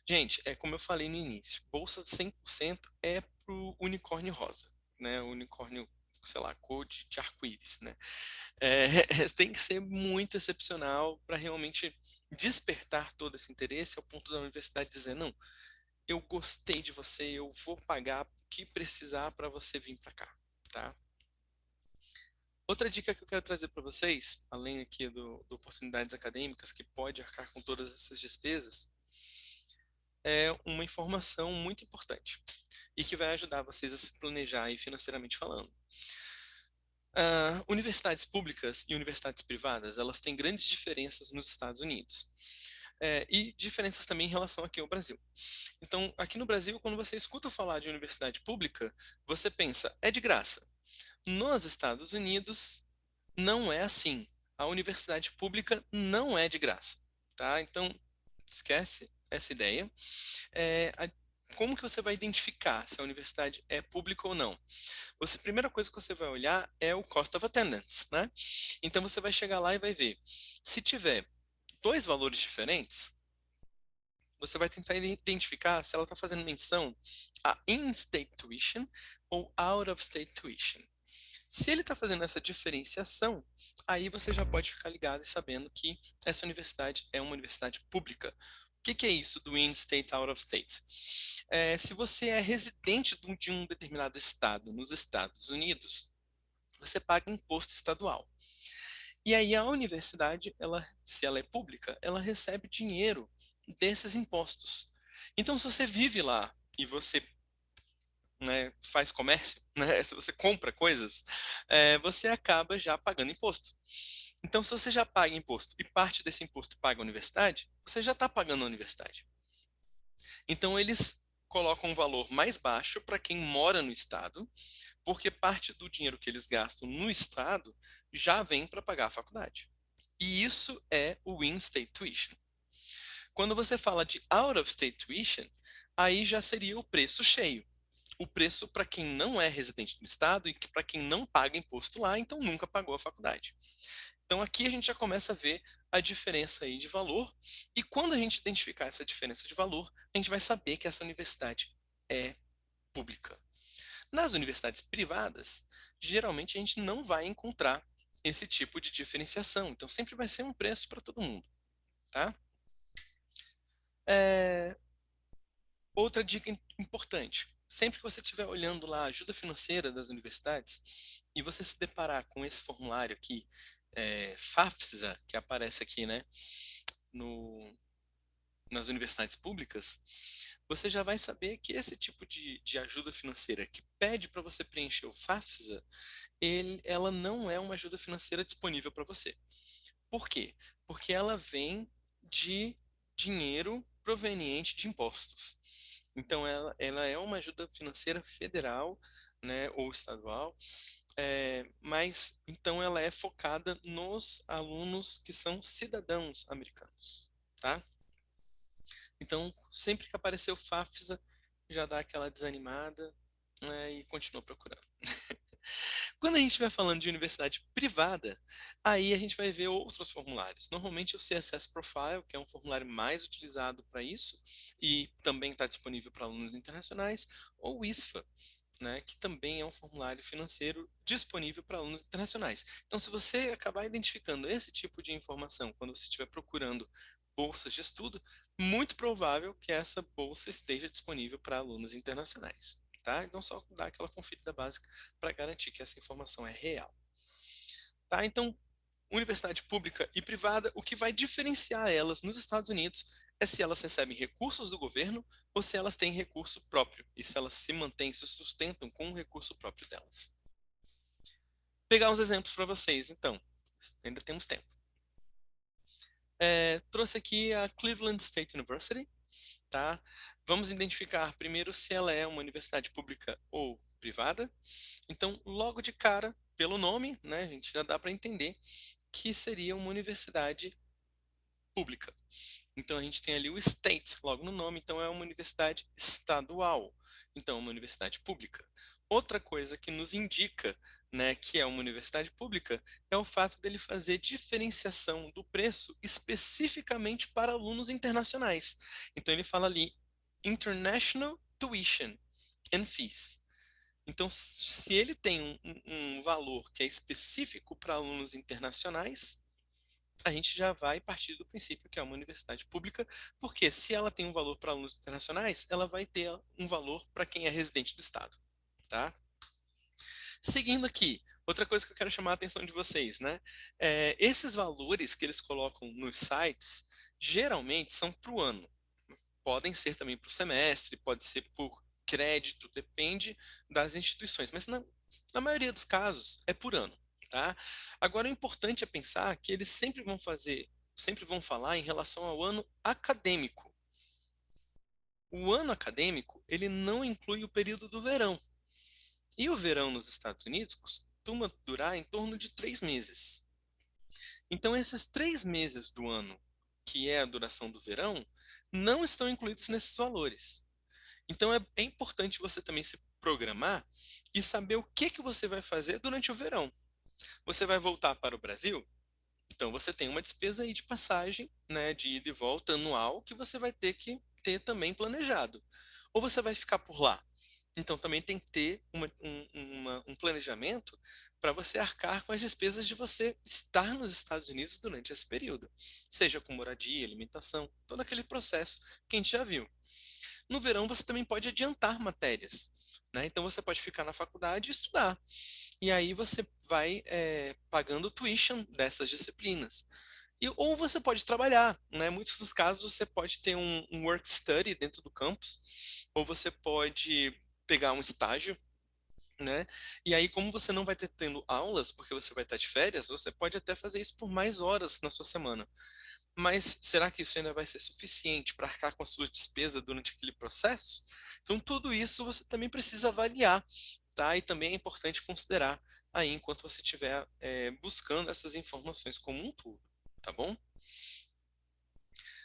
Gente, é como eu falei no início, bolsa 100% é para o unicórnio rosa, né? O unicórnio, sei lá, cor de arco-íris, né? É, tem que ser muito excepcional para realmente despertar todo esse interesse ao ponto da universidade dizer, não, eu gostei de você, eu vou pagar o que precisar para você vir para cá, tá? Outra dica que eu quero trazer para vocês, além aqui do oportunidades acadêmicas, que pode arcar com todas essas despesas, é uma informação muito importante e que vai ajudar vocês a se planejar aí financeiramente falando. Universidades públicas e universidades privadas, elas têm grandes diferenças nos Estados Unidos. E diferenças também em relação aqui ao Brasil. Então, aqui no Brasil, quando você escuta falar de universidade pública, você pensa, é de graça. Nos Estados Unidos, não é assim. A universidade pública não é de graça, tá? Então, esquece essa ideia. Como que você vai identificar se a universidade é pública ou não? A primeira coisa que você vai olhar é o cost of attendance, né? Então, você vai chegar lá e vai ver. Se tiver dois valores diferentes, você vai tentar identificar se ela está fazendo menção a in-state tuition ou out-of-state tuition. Se ele está fazendo essa diferenciação, aí você já pode ficar ligado e sabendo que essa universidade é uma universidade pública. O que é isso do in-state, out-of-state? Se você é residente de um determinado estado nos Estados Unidos, você paga imposto estadual. E aí a universidade, se ela é pública, ela recebe dinheiro desses impostos. Então, se você vive lá e você, né, faz comércio, né, se você compra coisas, você acaba já pagando imposto. Então, se você já paga imposto e parte desse imposto paga a universidade, você já está pagando a universidade. Então, eles colocam um valor mais baixo para quem mora no estado, porque parte do dinheiro que eles gastam no estado já vem para pagar a faculdade. E isso é o in-state tuition. Quando você fala de out-of-state tuition, aí já seria o preço cheio. O preço para quem não é residente do estado e para quem não paga imposto lá, então nunca pagou a faculdade. Então aqui a gente já começa a ver a diferença aí de valor, e quando a gente identificar essa diferença de valor, a gente vai saber que essa universidade é pública. Nas universidades privadas, geralmente a gente não vai encontrar esse tipo de diferenciação, então sempre vai ser um preço para todo mundo, tá? É, outra dica importante, sempre que você estiver olhando lá a ajuda financeira das universidades e você se deparar com esse formulário aqui, FAFSA, que aparece aqui, né, no, nas universidades públicas, você já vai saber que esse tipo de ajuda financeira que pede para você preencher o FAFSA, ela não é uma ajuda financeira disponível para você. Por quê? Porque ela vem de dinheiro proveniente de impostos. Então, ela é uma ajuda financeira federal, né, ou estadual, mas então ela é focada nos alunos que são cidadãos americanos, tá? Então, sempre que aparecer o FAFSA, já dá aquela desanimada, né, e continua procurando. Quando a gente vai falando de universidade privada, aí a gente vai ver outros formulários. Normalmente o CSS Profile, que é um formulário mais utilizado para isso, e também está disponível para alunos internacionais, ou o ISFA, né, que também é um formulário financeiro disponível para alunos internacionais. Então, se você acabar identificando esse tipo de informação quando você estiver procurando bolsas de estudo, muito provável que essa bolsa esteja disponível para alunos internacionais. Tá? Então, só dar aquela conferida básica para garantir que essa informação é real. Tá? Então, universidade pública e privada, o que vai diferenciar elas nos Estados Unidos é se elas recebem recursos do governo ou se elas têm recurso próprio e se elas se mantêm, se sustentam com o recurso próprio delas. Pegar uns exemplos para vocês, então, ainda temos tempo. Trouxe aqui a Cleveland State University, tá? Vamos identificar primeiro se ela é uma universidade pública ou privada. Então, logo de cara, pelo nome, né, a gente já dá para entender que seria uma universidade pública. Então, a gente tem ali o state logo no nome, então é uma universidade estadual. Então, é uma universidade pública. Outra coisa que nos indica, né, que é uma universidade pública é o fato dele fazer diferenciação do preço especificamente para alunos internacionais. Então, ele fala ali International Tuition and Fees. Então, se ele tem um valor que é específico para alunos internacionais, a gente já vai partir do princípio que é uma universidade pública, porque se ela tem um valor para alunos internacionais, ela vai ter um valor para quem é residente do estado, tá? Seguindo aqui, outra coisa que eu quero chamar a atenção de vocês, né? Esses valores que eles colocam nos sites, geralmente são para o ano. Podem ser também para o semestre, pode ser por crédito, depende das instituições, mas na maioria dos casos é por ano, tá? Agora, o importante é pensar que eles sempre vão falar em relação ao ano acadêmico. O ano acadêmico, ele não inclui o período do verão. E o verão nos Estados Unidos costuma durar em torno de 3 meses. Então, esses 3 meses do ano, que é a duração do verão, não estão incluídos nesses valores. Então, é importante você também se programar e saber o que você vai fazer durante o verão. Você vai voltar para o Brasil? Então, você tem uma despesa aí de passagem, né, de ida e volta anual, que você vai ter que ter também planejado. Ou você vai ficar por lá? Então, também tem que ter um planejamento para você arcar com as despesas de você estar nos Estados Unidos durante esse período, seja com moradia, alimentação, todo aquele processo que a gente já viu. No verão, você também pode adiantar matérias, né? Então, você pode ficar na faculdade e estudar. E aí você vai pagando tuition dessas disciplinas. Ou você pode trabalhar, né? Em muitos dos casos você pode ter um work study dentro do campus, ou você pode pegar um estágio, né? E aí, como você não vai ter tendo aulas, porque você vai estar de férias, você pode até fazer isso por mais horas na sua semana. mas será que isso ainda vai ser suficiente para arcar com a sua despesa durante aquele processo? Então, tudo isso você também precisa avaliar, tá? E também é importante considerar aí enquanto você estiver buscando essas informações como um todo, tá bom?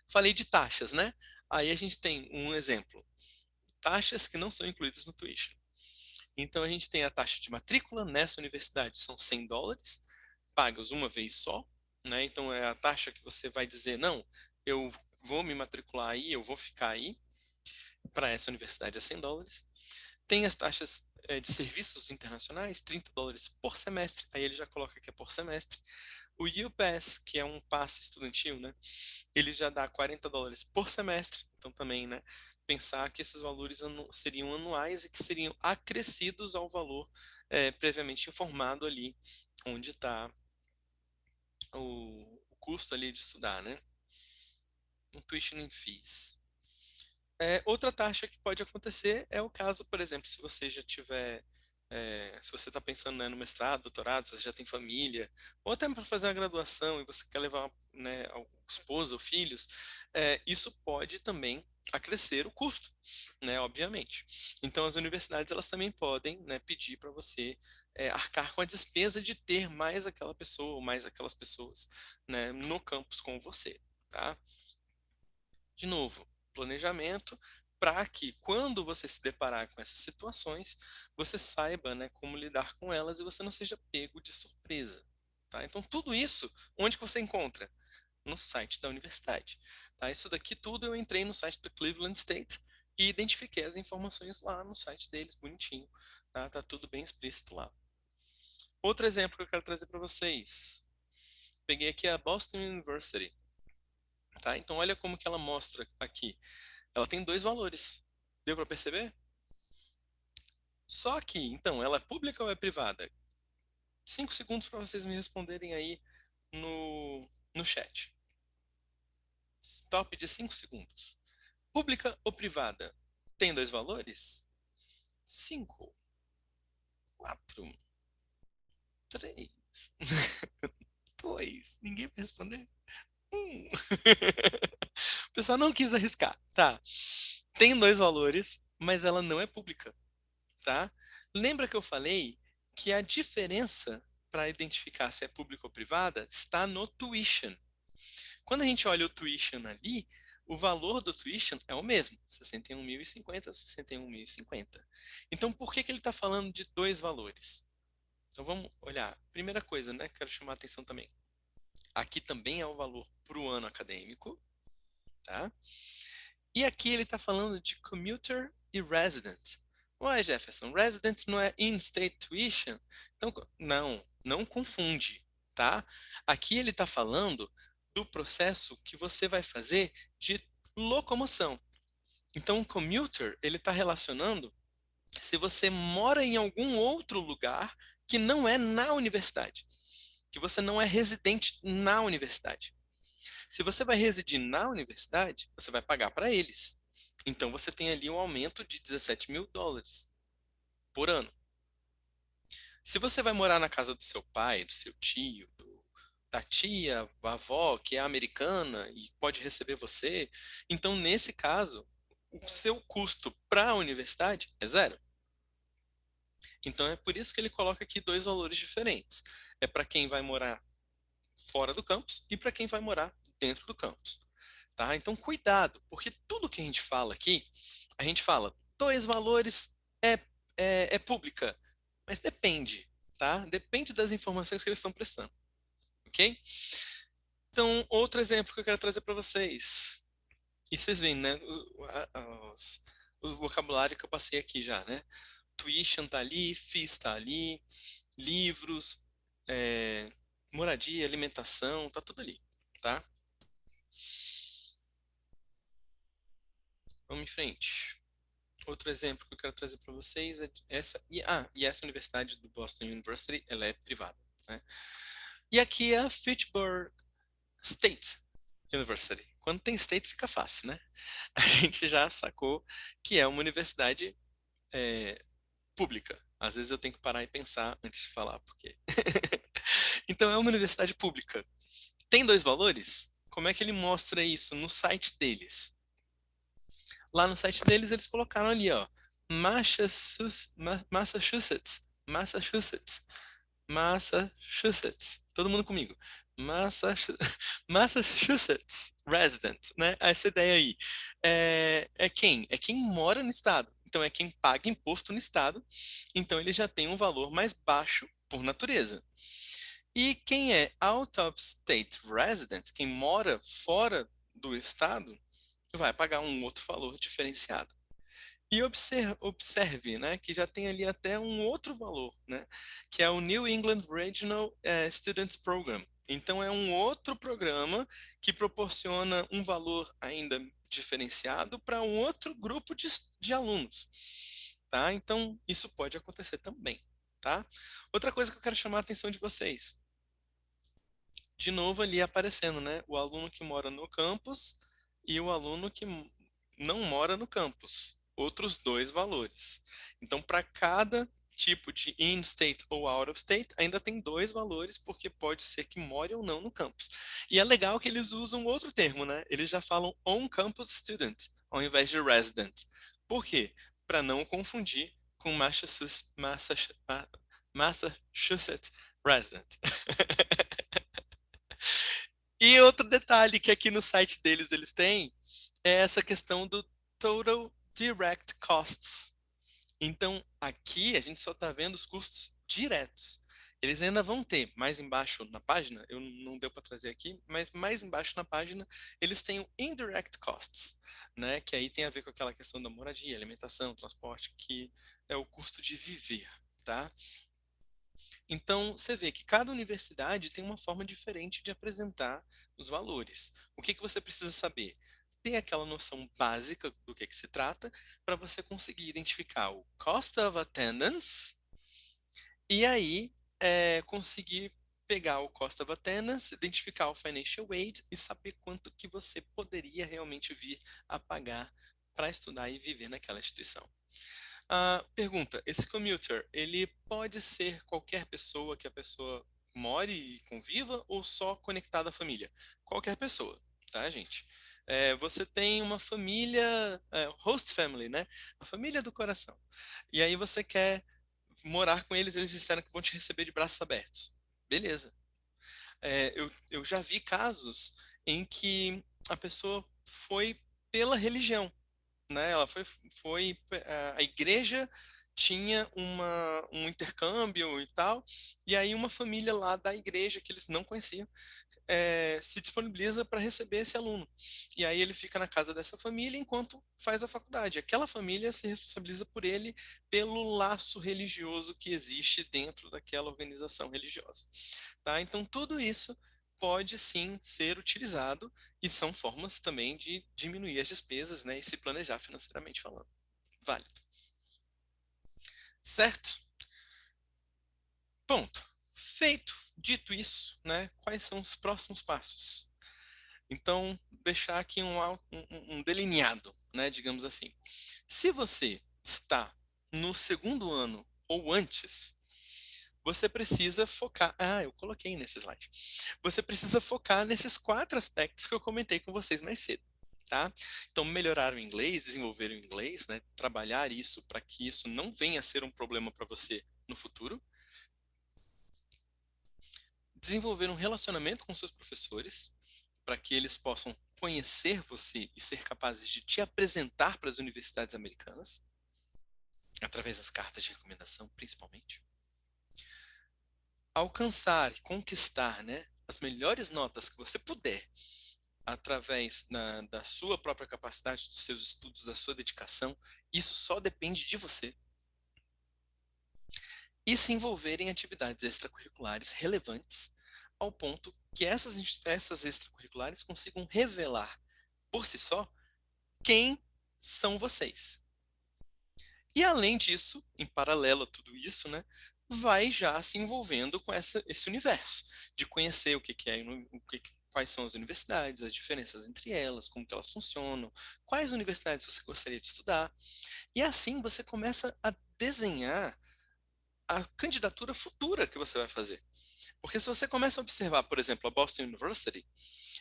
Falei de taxas, né? Aí a gente tem um exemplo, taxas que não são incluídas no tuition. Então a gente tem a taxa de matrícula nessa universidade, são US$ 100, pagas uma vez só, né? Então é a taxa que você vai dizer, não, eu vou me matricular aí, eu vou ficar aí, para essa universidade é US$ 100. Tem as taxas de serviços internacionais, US$ 30 por semestre, aí ele já coloca que é por semestre. O U-Pass, que é um passe estudantil, né? Ele já dá US$ 40 por semestre, então também, né? Pensar que esses valores seriam anuais e que seriam acrescidos ao valor previamente informado ali, onde está o custo ali de estudar, né? Um tuition fees. Outra taxa que pode acontecer é o caso, por exemplo, se você já tiver, se você está pensando, né, no mestrado, doutorado, se você já tem família, ou até para fazer uma graduação e você quer levar, né, esposa ou filhos, isso pode também acrescer o custo, né, obviamente. Então, as universidades elas também podem, né, pedir para você arcar com a despesa de ter mais aquela pessoa ou mais aquelas pessoas, né, no campus com você, tá? De novo, planejamento para que quando você se deparar com essas situações, você saiba, né, como lidar com elas e você não seja pego de surpresa. Tá? Então, tudo isso, onde que você encontra? No site da universidade. Tá? Isso daqui tudo eu entrei no site do Cleveland State e identifiquei as informações lá no site deles, bonitinho. Tá tudo bem explícito lá. Outro exemplo que eu quero trazer para vocês. Peguei aqui a Boston University. Tá? Então, olha como que ela mostra aqui. Ela tem dois valores. Deu para perceber? Só que, então, ela é pública ou é privada? 5 segundos para vocês me responderem aí no chat. Stop de 5 segundos. Pública ou privada? Tem dois valores? 5, 4, 3, 2. Ninguém vai responder? O pessoal não quis arriscar. Tá. Tem dois valores, mas ela não é pública. Tá? Lembra que eu falei que a diferença para identificar se é pública ou privada está no tuition. Quando a gente olha o tuition ali, o valor do tuition é o mesmo, 61.050, 61.050. Então, por que ele está falando de dois valores? Então, vamos olhar. Primeira coisa, né, quero chamar a atenção também. Aqui também é o valor para o ano acadêmico, tá? E aqui ele está falando de commuter e resident. Ué, Jefferson, resident não é in-state tuition? Então, não confunde, tá? Aqui ele está falando do processo que você vai fazer de locomoção. Então, o commuter, ele está relacionando se você mora em algum outro lugar que não é na universidade, que você não é residente na universidade. Se você vai residir na universidade, você vai pagar para eles. Então você tem ali um aumento de US$ 17.000 por ano. Se você vai morar na casa do seu pai, do seu tio, da tia, da avó, que é americana e pode receber você, então nesse caso, o seu custo para a universidade é zero. Então é por isso que ele coloca aqui dois valores diferentes. É para quem vai morar fora do campus e para quem vai morar dentro do campus. Tá? Então, cuidado, porque tudo que a gente fala aqui, a gente fala, dois valores é pública, mas depende, tá? Depende das informações que eles estão prestando, ok? Então, outro exemplo que eu quero trazer para vocês. E vocês veem, né? O vocabulário que eu passei aqui já, né? Tuition tá ali, fees tá ali, livros, é, moradia, alimentação, tá tudo ali, tá? Vamos em frente. Outro exemplo que eu quero trazer para vocês é essa. E essa universidade do Boston University, ela é privada, né? E aqui é a Fitchburg State University. Quando tem state fica fácil, né? A gente já sacou que é uma universidade pública. Às vezes eu tenho que parar e pensar antes de falar, porque. Então é uma universidade pública. Tem dois valores? Como é que ele mostra isso no site deles? Lá no site deles, eles colocaram ali, ó, Massachusetts, Massachusetts, Massachusetts, Massachusetts. Todo mundo comigo. Massachusetts resident, né? Essa ideia aí. É quem? É quem mora no estado. Então, é quem paga imposto no estado. Então, ele já tem um valor mais baixo por natureza. E quem é out of state resident, quem mora fora do estado, vai pagar um outro valor diferenciado. E observe, né, que já tem ali até um outro valor, né, que é o New England Regional Students Program. Então, é um outro programa que proporciona um valor ainda diferenciado para um outro grupo de alunos, tá? Então, isso pode acontecer também, tá? Outra coisa que eu quero chamar a atenção de vocês, de novo ali aparecendo, né, o aluno que mora no campus e o aluno que não mora no campus. Outros dois valores. Então, para cada tipo de in-state ou out-of-state, ainda tem dois valores, porque pode ser que more ou não no campus. E é legal que eles usam outro termo, né? Eles já falam on-campus student, ao invés de resident. Por quê? Para não confundir com Massachusetts resident. E outro detalhe que aqui no site deles eles têm é essa questão do Total Direct Costs. Então, aqui a gente só está vendo os custos diretos. Eles ainda vão ter mais embaixo na página, eu não deu para trazer aqui, mas mais embaixo na página eles têm o Indirect Costs, né? Que aí tem a ver com aquela questão da moradia, alimentação, transporte, que é o custo de viver, tá? Então, você vê que cada universidade tem uma forma diferente de apresentar os valores. O que que você precisa saber? Ter aquela noção básica do que se trata para você conseguir identificar o cost of attendance e aí conseguir pegar o cost of attendance, identificar o financial aid e saber quanto que você poderia realmente vir a pagar para estudar e viver naquela instituição. Pergunta: esse commuter, ele pode ser qualquer pessoa que a pessoa more e conviva ou só conectada à família? Qualquer pessoa, tá, gente? Você tem uma família, host family, né? A família do coração. E aí você quer morar com eles, eles disseram que vão te receber de braços abertos. Beleza. Eu já vi casos em que a pessoa foi pela religião, né? Ela foi a igreja tinha um intercâmbio e tal, e aí uma família lá da igreja que eles não conheciam se disponibiliza para receber esse aluno. E aí ele fica na casa dessa família enquanto faz a faculdade. Aquela família se responsabiliza por ele pelo laço religioso que existe dentro daquela organização religiosa. Tá? Então tudo isso pode sim ser utilizado e são formas também de diminuir as despesas, né, e se planejar financeiramente falando. Válido. Certo? Ponto. Feito. Dito isso, né, quais são os próximos passos? Então, deixar aqui um delineado, né, digamos assim. Se você está no segundo ano ou antes, você precisa focar. Eu coloquei nesse slide. Você precisa focar nesses 4 aspectos que eu comentei com vocês mais cedo. Tá? Então, melhorar o inglês, desenvolver o inglês, né? Trabalhar isso para que isso não venha a ser um problema para você no futuro. Desenvolver um relacionamento com seus professores, para que eles possam conhecer você e ser capazes de te apresentar para as universidades americanas, através das cartas de recomendação, principalmente. Alcançar e conquistar, né, as melhores notas que você puder, através da sua própria capacidade, dos seus estudos, da sua dedicação, isso só depende de você. E se envolver em atividades extracurriculares relevantes, ao ponto que essas extracurriculares consigam revelar, por si só, quem são vocês. E além disso, em paralelo a tudo isso, né, vai já se envolvendo com esse universo, de conhecer o que é, quais são as universidades, as diferenças entre elas, como que elas funcionam, quais universidades você gostaria de estudar. E assim você começa a desenhar a candidatura futura que você vai fazer. Porque se você começa a observar, por exemplo, a Boston University,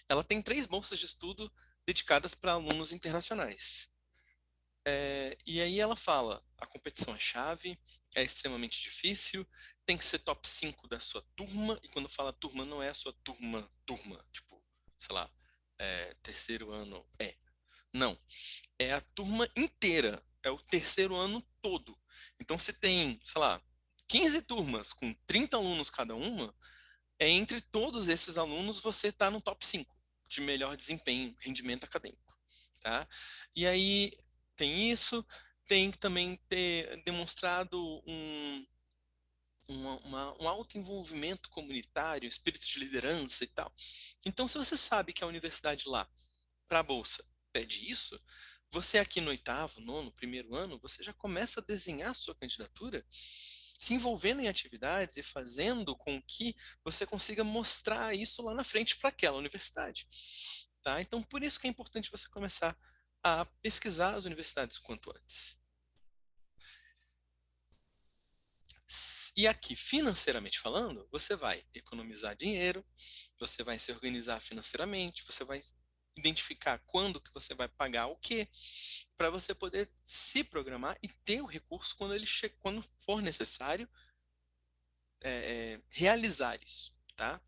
ela tem 3 bolsas de estudo dedicadas para alunos internacionais. E aí ela fala, a competição é chave, é extremamente difícil, tem que ser top 5 da sua turma, e quando fala turma, não é a sua turma, tipo, sei lá, terceiro ano, não, é a turma inteira, é o terceiro ano todo. Então se tem, sei lá, 15 turmas com 30 alunos cada uma, entre todos esses alunos você está no top 5 de melhor desempenho, rendimento acadêmico, tá? E aí tem isso, tem que também ter demonstrado um alto envolvimento comunitário, espírito de liderança e tal. Então, se você sabe que a universidade lá, para a bolsa, pede isso, você aqui no oitavo, nono, primeiro ano, você já começa a desenhar a sua candidatura, se envolvendo em atividades e fazendo com que você consiga mostrar isso lá na frente para aquela universidade. Tá? Então, por isso que é importante você começar a pesquisar as universidades o quanto antes. E aqui, financeiramente falando, você vai economizar dinheiro, você vai se organizar financeiramente, você vai identificar quando que você vai pagar o quê, para você poder se programar e ter o recurso quando quando for necessário realizar isso, tá?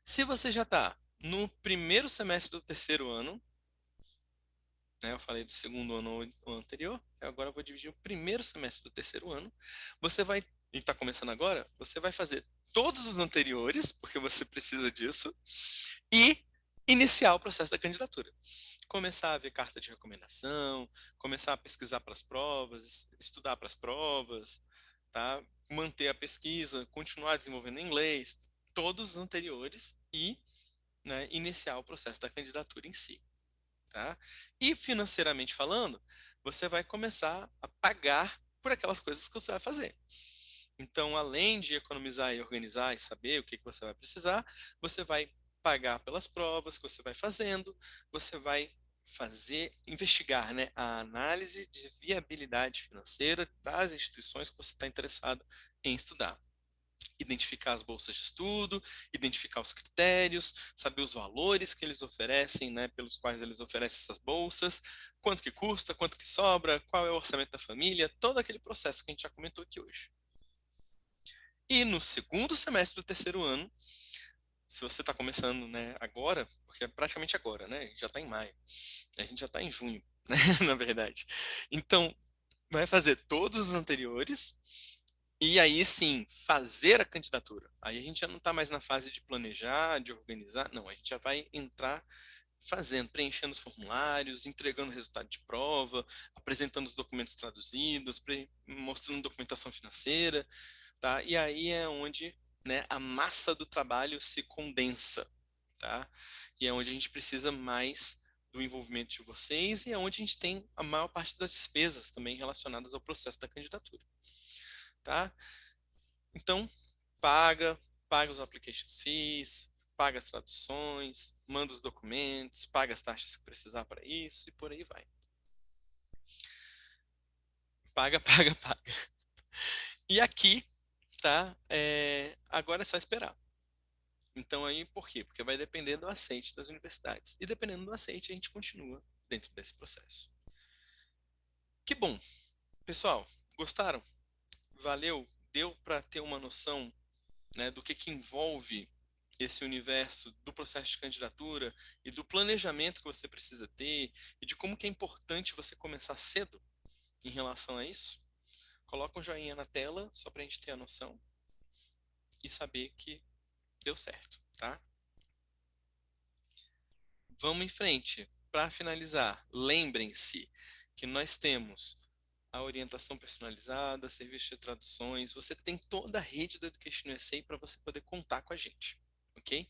Se você já está no primeiro semestre do terceiro ano, né, eu falei do segundo ano anterior, agora eu vou dividir o primeiro semestre do terceiro ano, você vai, e está começando agora, você vai fazer todos os anteriores, porque você precisa disso, e iniciar o processo da candidatura. Começar a ver carta de recomendação, começar a pesquisar para as provas, estudar para as provas, tá? Manter a pesquisa, continuar desenvolvendo inglês, todos os anteriores e, né, iniciar o processo da candidatura em si. Tá? E financeiramente falando, você vai começar a pagar por aquelas coisas que você vai fazer. Então, além de economizar e organizar e saber o que você vai precisar, você vai pagar pelas provas que você vai fazendo, você vai investigar, né, a análise de viabilidade financeira das instituições que você está interessado em estudar. Identificar as bolsas de estudo, identificar os critérios, saber os valores que eles oferecem, né, pelos quais eles oferecem essas bolsas, quanto que custa, quanto que sobra, qual é o orçamento da família, todo aquele processo que a gente já comentou aqui hoje. E no segundo semestre do terceiro ano, se você está começando, né, agora, porque é praticamente agora, né, a gente já está em maio, a gente já está em junho, né, na verdade. Então, vai fazer todos os anteriores, e aí sim, fazer a candidatura. Aí a gente já não está mais na fase de planejar, de organizar, não, a gente já vai entrar fazendo, preenchendo os formulários, entregando o resultado de prova, apresentando os documentos traduzidos, mostrando documentação financeira, tá? E aí é onde, né, a massa do trabalho se condensa, tá? E é onde a gente precisa mais do envolvimento de vocês e é onde a gente tem a maior parte das despesas também relacionadas ao processo da candidatura, tá? Então, paga os application fees, paga as traduções, manda os documentos, paga as taxas que precisar para isso e por aí vai. Paga, paga, paga. E aqui, tá? Agora é só esperar. Então aí, por quê? Porque vai depender do aceite das universidades. E dependendo do aceite, a gente continua dentro desse processo. Que bom. Pessoal, gostaram? Valeu? Deu para ter uma noção, né, do que envolve esse universo do processo de candidatura e do planejamento que você precisa ter e de como que é importante você começar cedo em relação a isso? Coloca um joinha na tela só para a gente ter a noção e saber que deu certo, tá? Vamos em frente. Para finalizar, lembrem-se que nós temos a orientação personalizada, serviço de traduções, você tem toda a rede do Education USA para você poder contar com a gente, ok?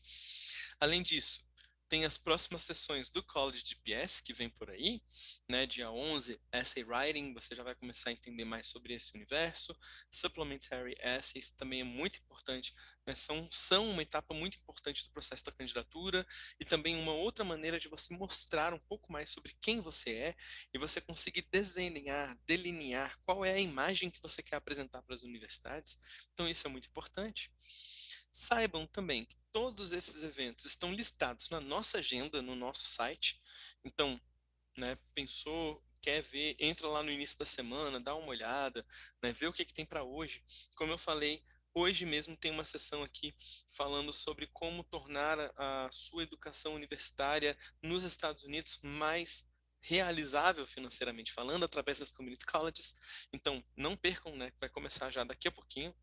Além disso, tem as próximas sessões do College GPS que vem por aí, né? Dia 11, Essay Writing, você já vai começar a entender mais sobre esse universo. Supplementary Essays também é muito importante, né? São uma etapa muito importante do processo da candidatura e também uma outra maneira de você mostrar um pouco mais sobre quem você é e você conseguir desenhar, delinear qual é a imagem que você quer apresentar para as universidades. Então, isso é muito importante. Saibam também que todos esses eventos estão listados na nossa agenda, no nosso site. Então, né, pensou, quer ver, entra lá no início da semana, dá uma olhada, né, vê o que tem para hoje. Como eu falei, hoje mesmo tem uma sessão aqui falando sobre como tornar a sua educação universitária nos Estados Unidos mais realizável financeiramente falando, através das community colleges. Então, não percam, né, que vai começar já daqui a pouquinho.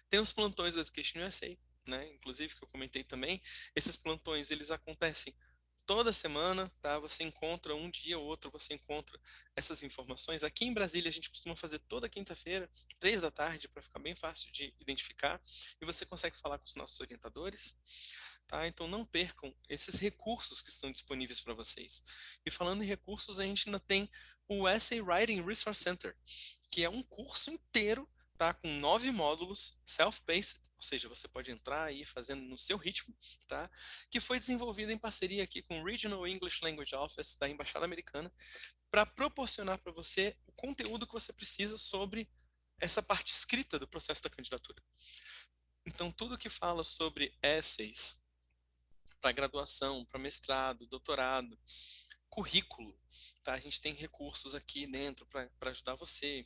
Tem os plantões da Education USA, né? Inclusive, que eu comentei também. Esses plantões, eles acontecem toda semana, tá? Você encontra um dia ou outro, você encontra essas informações. Aqui em Brasília, a gente costuma fazer toda quinta-feira, 3 da tarde, para ficar bem fácil de identificar. E você consegue falar com os nossos orientadores, tá? Então, não percam esses recursos que estão disponíveis para vocês. E falando em recursos, a gente ainda tem o Essay Writing Resource Center, que é um curso inteiro, tá, com 9 módulos, self-paced, ou seja, você pode entrar aí fazendo no seu ritmo, tá, que foi desenvolvido em parceria aqui com o Regional English Language Office da Embaixada Americana, para proporcionar para você o conteúdo que você precisa sobre essa parte escrita do processo da candidatura. Então, tudo que fala sobre essays para graduação, para mestrado, doutorado, currículo, tá? A gente tem recursos aqui dentro para ajudar você.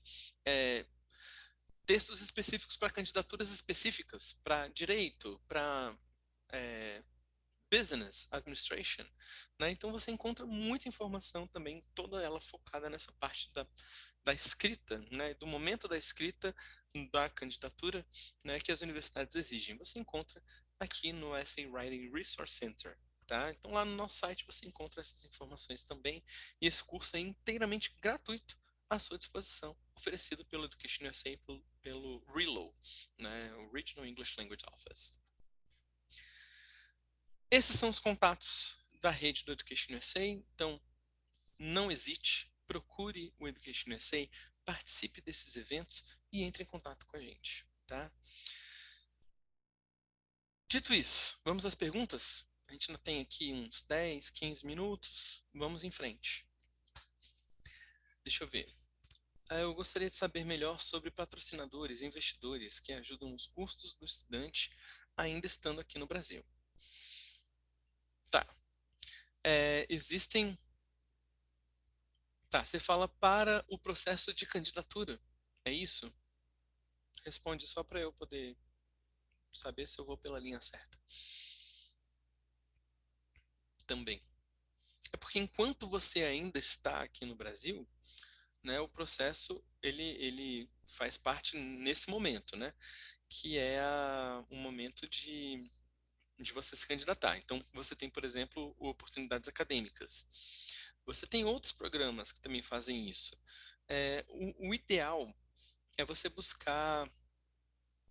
Textos específicos para candidaturas específicas, para direito, para é, business administration, né? Então você encontra muita informação também, toda ela focada nessa parte da escrita, né? Do momento da escrita da candidatura, né? Que as universidades exigem. Você encontra aqui no Essay Writing Resource Center. Tá? Então lá no nosso site você encontra essas informações também e esse curso é inteiramente gratuito à sua disposição, oferecido pelo Education USA e pelo RELO, né? O Regional English Language Office. Esses são os contatos da rede do Education USA, então não hesite, procure o Education USA, participe desses eventos e entre em contato com a gente, tá? Dito isso, vamos às perguntas? A gente ainda tem aqui uns 10, 15 minutos, vamos em frente. Deixa eu ver. Eu gostaria de saber melhor sobre patrocinadores e investidores que ajudam os custos do estudante ainda estando aqui no Brasil. Tá. Existem. Tá, você fala para o processo de candidatura. É isso? Responde só para eu poder saber se eu vou pela linha certa. Também. É porque enquanto você ainda está aqui no Brasil, né, o processo ele faz parte nesse momento, né, que é o momento de você se candidatar. Então, você tem, por exemplo, oportunidades acadêmicas. Você tem outros programas que também fazem isso. O ideal é você buscar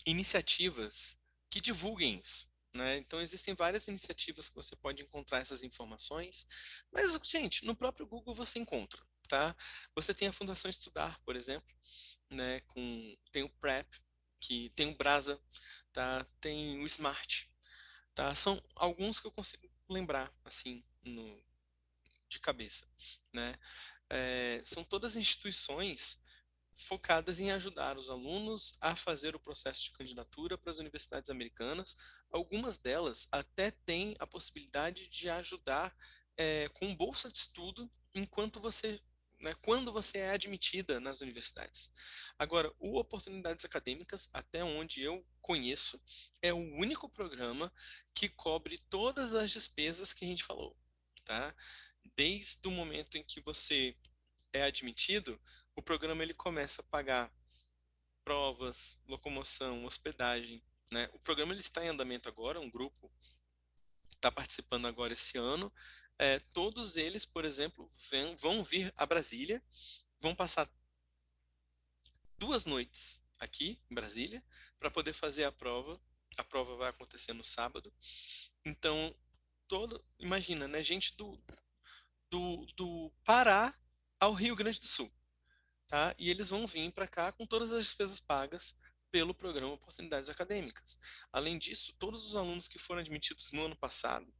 iniciativas que divulguem isso. Né? Então, existem várias iniciativas que você pode encontrar essas informações, mas, gente, no próprio Google você encontra. Tá? Você tem a Fundação Estudar, por exemplo, né? Tem o PrEP, que tem o Brasa, tá? Tem o Smart. Tá? São alguns que eu consigo lembrar, assim, de cabeça. Né? São todas instituições focadas em ajudar os alunos a fazer o processo de candidatura para as universidades americanas. Algumas delas até têm a possibilidade de ajudar com bolsa de estudo enquanto você, né, quando você é admitida nas universidades. Agora, o Oportunidades Acadêmicas, até onde eu conheço, é o único programa que cobre todas as despesas que a gente falou, tá? Desde o momento em que você é admitido, o programa ele começa a pagar provas, locomoção, hospedagem, né? O programa ele está em andamento agora, um grupo está participando agora esse ano. Todos eles, por exemplo, vão vir a Brasília, vão passar 2 noites aqui em Brasília para poder fazer a prova. A prova vai acontecer no sábado. Então, imagina, né, gente do Pará ao Rio Grande do Sul, tá? E eles vão vir para cá com todas as despesas pagas pelo programa Oportunidades Acadêmicas. Além disso, todos os alunos que foram admitidos no ano passado,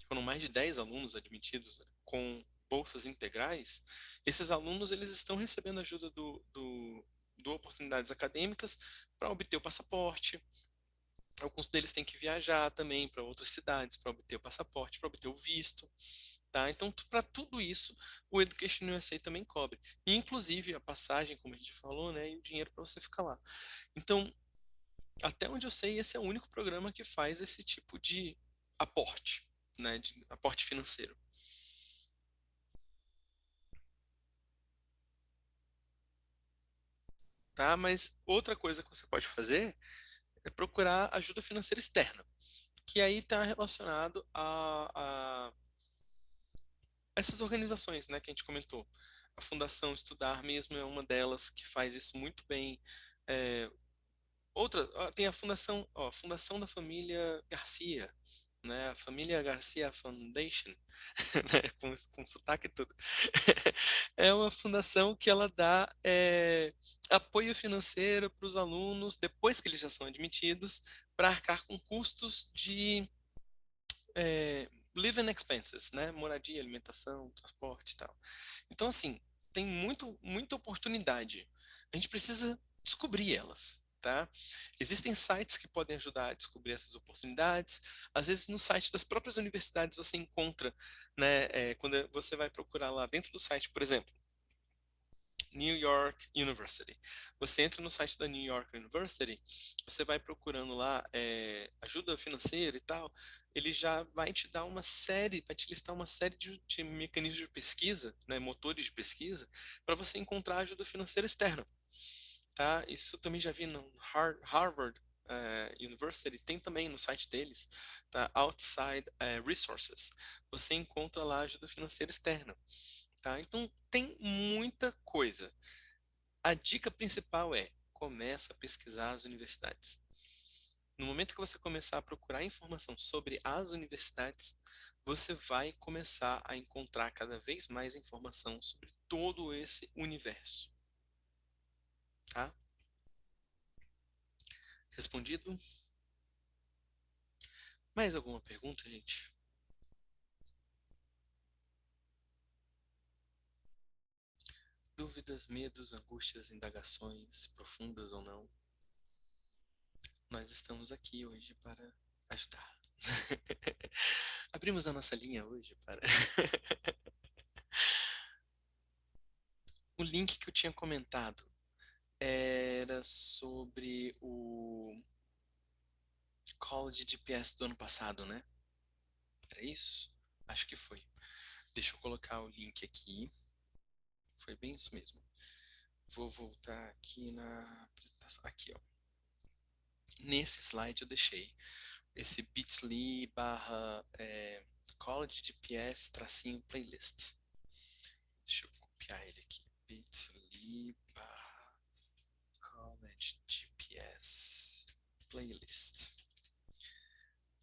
foram mais de 10 alunos admitidos com bolsas integrais, esses alunos eles estão recebendo ajuda do Oportunidades Acadêmicas para obter o passaporte. Alguns deles têm que viajar também para outras cidades para obter o passaporte, para obter o visto. Tá? Então, para tudo isso, o Education USA também cobre. E, inclusive, a passagem, como a gente falou, né, e o dinheiro para você ficar lá. Então, até onde eu sei, esse é o único programa que faz esse tipo de aporte, né, de aporte financeiro. Tá? Mas outra coisa que você pode fazer é procurar ajuda financeira externa, que aí está relacionado a essas organizações, né, que a gente comentou. A Fundação Estudar mesmo é uma delas que faz isso muito bem. É, outra, tem a Fundação, ó, Fundação da Família Garcia, né, a Família Garcia Foundation, né, com sotaque e tudo. É uma fundação que ela dá apoio financeiro para os alunos depois que eles já são admitidos, para arcar com custos de living expenses, né? Moradia, alimentação, transporte e tal. Então, assim, tem muita oportunidade. A gente precisa descobrir elas, tá? Existem sites que podem ajudar a descobrir essas oportunidades. Às vezes, no site das próprias universidades você encontra, né? Quando você vai procurar lá dentro do site, por exemplo, New York University. Você entra no site da New York University, você vai procurando lá ajuda financeira e tal, ele já vai te dar uma série, vai te listar uma série de mecanismos de pesquisa, né, motores de pesquisa, para você encontrar ajuda financeira externa. Tá? Isso eu também já vi no Harvard University, tem também no site deles, tá? Outside Resources. Você encontra lá ajuda financeira externa. Tá? Então tem muita coisa. A dica principal é: começa a pesquisar as universidades. No momento que você começar a procurar informação sobre as universidades, você vai começar a encontrar cada vez mais informação sobre todo esse universo. Tá? Respondido? Mais alguma pergunta, gente? Dúvidas, medos, angústias, indagações, profundas ou não? Nós estamos aqui hoje para ajudar. Abrimos a nossa linha hoje para. O link que eu tinha comentado era sobre o College GPS do ano passado, né? Era isso? Acho que foi. Deixa eu colocar o link aqui. Foi bem isso mesmo. Vou voltar aqui na apresentação. Aqui, ó. Nesse slide eu deixei esse bit.ly barra College GPS tracinho playlist. Deixa eu copiar ele aqui. Bit.ly barra College GPS playlist.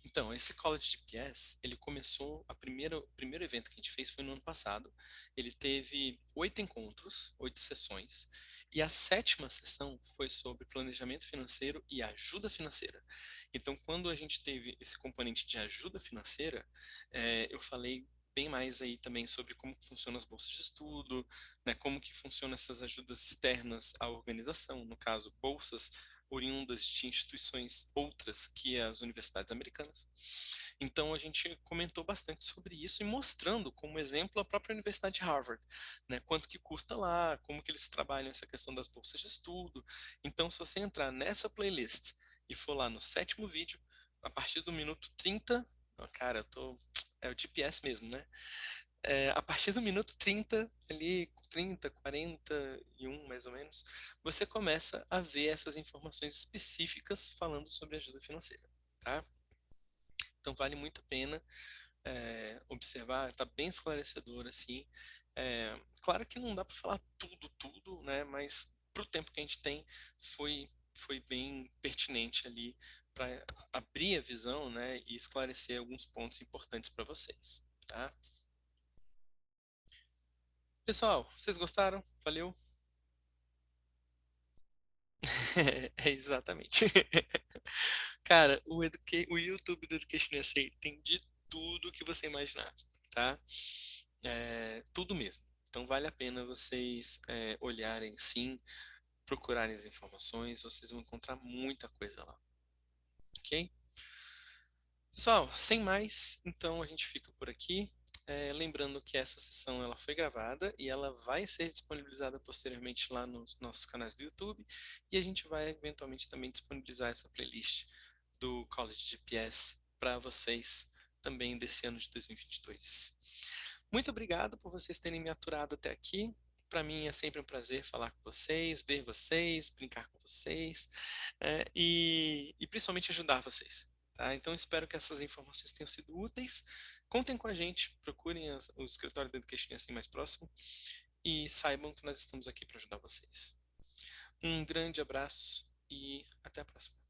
Então, esse College GPS, ele começou, o primeiro evento que a gente fez foi no ano passado. Ele teve 8 encontros, 8 sessões, e a sétima sessão foi sobre planejamento financeiro e ajuda financeira. Então, quando a gente teve esse componente de ajuda financeira, eu falei bem mais aí também sobre como funcionam as bolsas de estudo, né, como que funcionam essas ajudas externas à organização, no caso, bolsas oriundas de instituições outras que as universidades americanas. Então a gente comentou bastante sobre isso e mostrando como exemplo a própria Universidade de Harvard, né? Quanto que custa lá, como que eles trabalham essa questão das bolsas de estudo. Então se você entrar nessa playlist e for lá no sétimo vídeo, a partir do minuto 30, cara, é o GPS mesmo, né? A partir do minuto 30, ali 30, 41 mais ou menos, você começa a ver essas informações específicas falando sobre ajuda financeira, tá? Então vale muito a pena observar, está bem esclarecedor assim. Claro que não dá para falar tudo, né? Mas para o tempo que a gente tem, foi bem pertinente ali para abrir a visão, né, e esclarecer alguns pontos importantes para vocês, tá? Pessoal, vocês gostaram? Valeu? É, exatamente. Cara, o YouTube do Education USA tem de tudo que você imaginar, tá? Tudo mesmo. Então vale a pena vocês olharem sim, procurarem as informações, vocês vão encontrar muita coisa lá, ok? Pessoal, sem mais, então a gente fica por aqui. Lembrando que essa sessão ela foi gravada e ela vai ser disponibilizada posteriormente lá nos nossos canais do YouTube e a gente vai eventualmente também disponibilizar essa playlist do College GPS para vocês também desse ano de 2022. Muito obrigado por vocês terem me aturado até aqui. Para mim é sempre um prazer falar com vocês, ver vocês, brincar com vocês, e principalmente ajudar vocês. Tá? Então espero que essas informações tenham sido úteis. Contem com a gente, procurem o escritório da Education assim mais próximo e saibam que nós estamos aqui para ajudar vocês. Um grande abraço e até a próxima.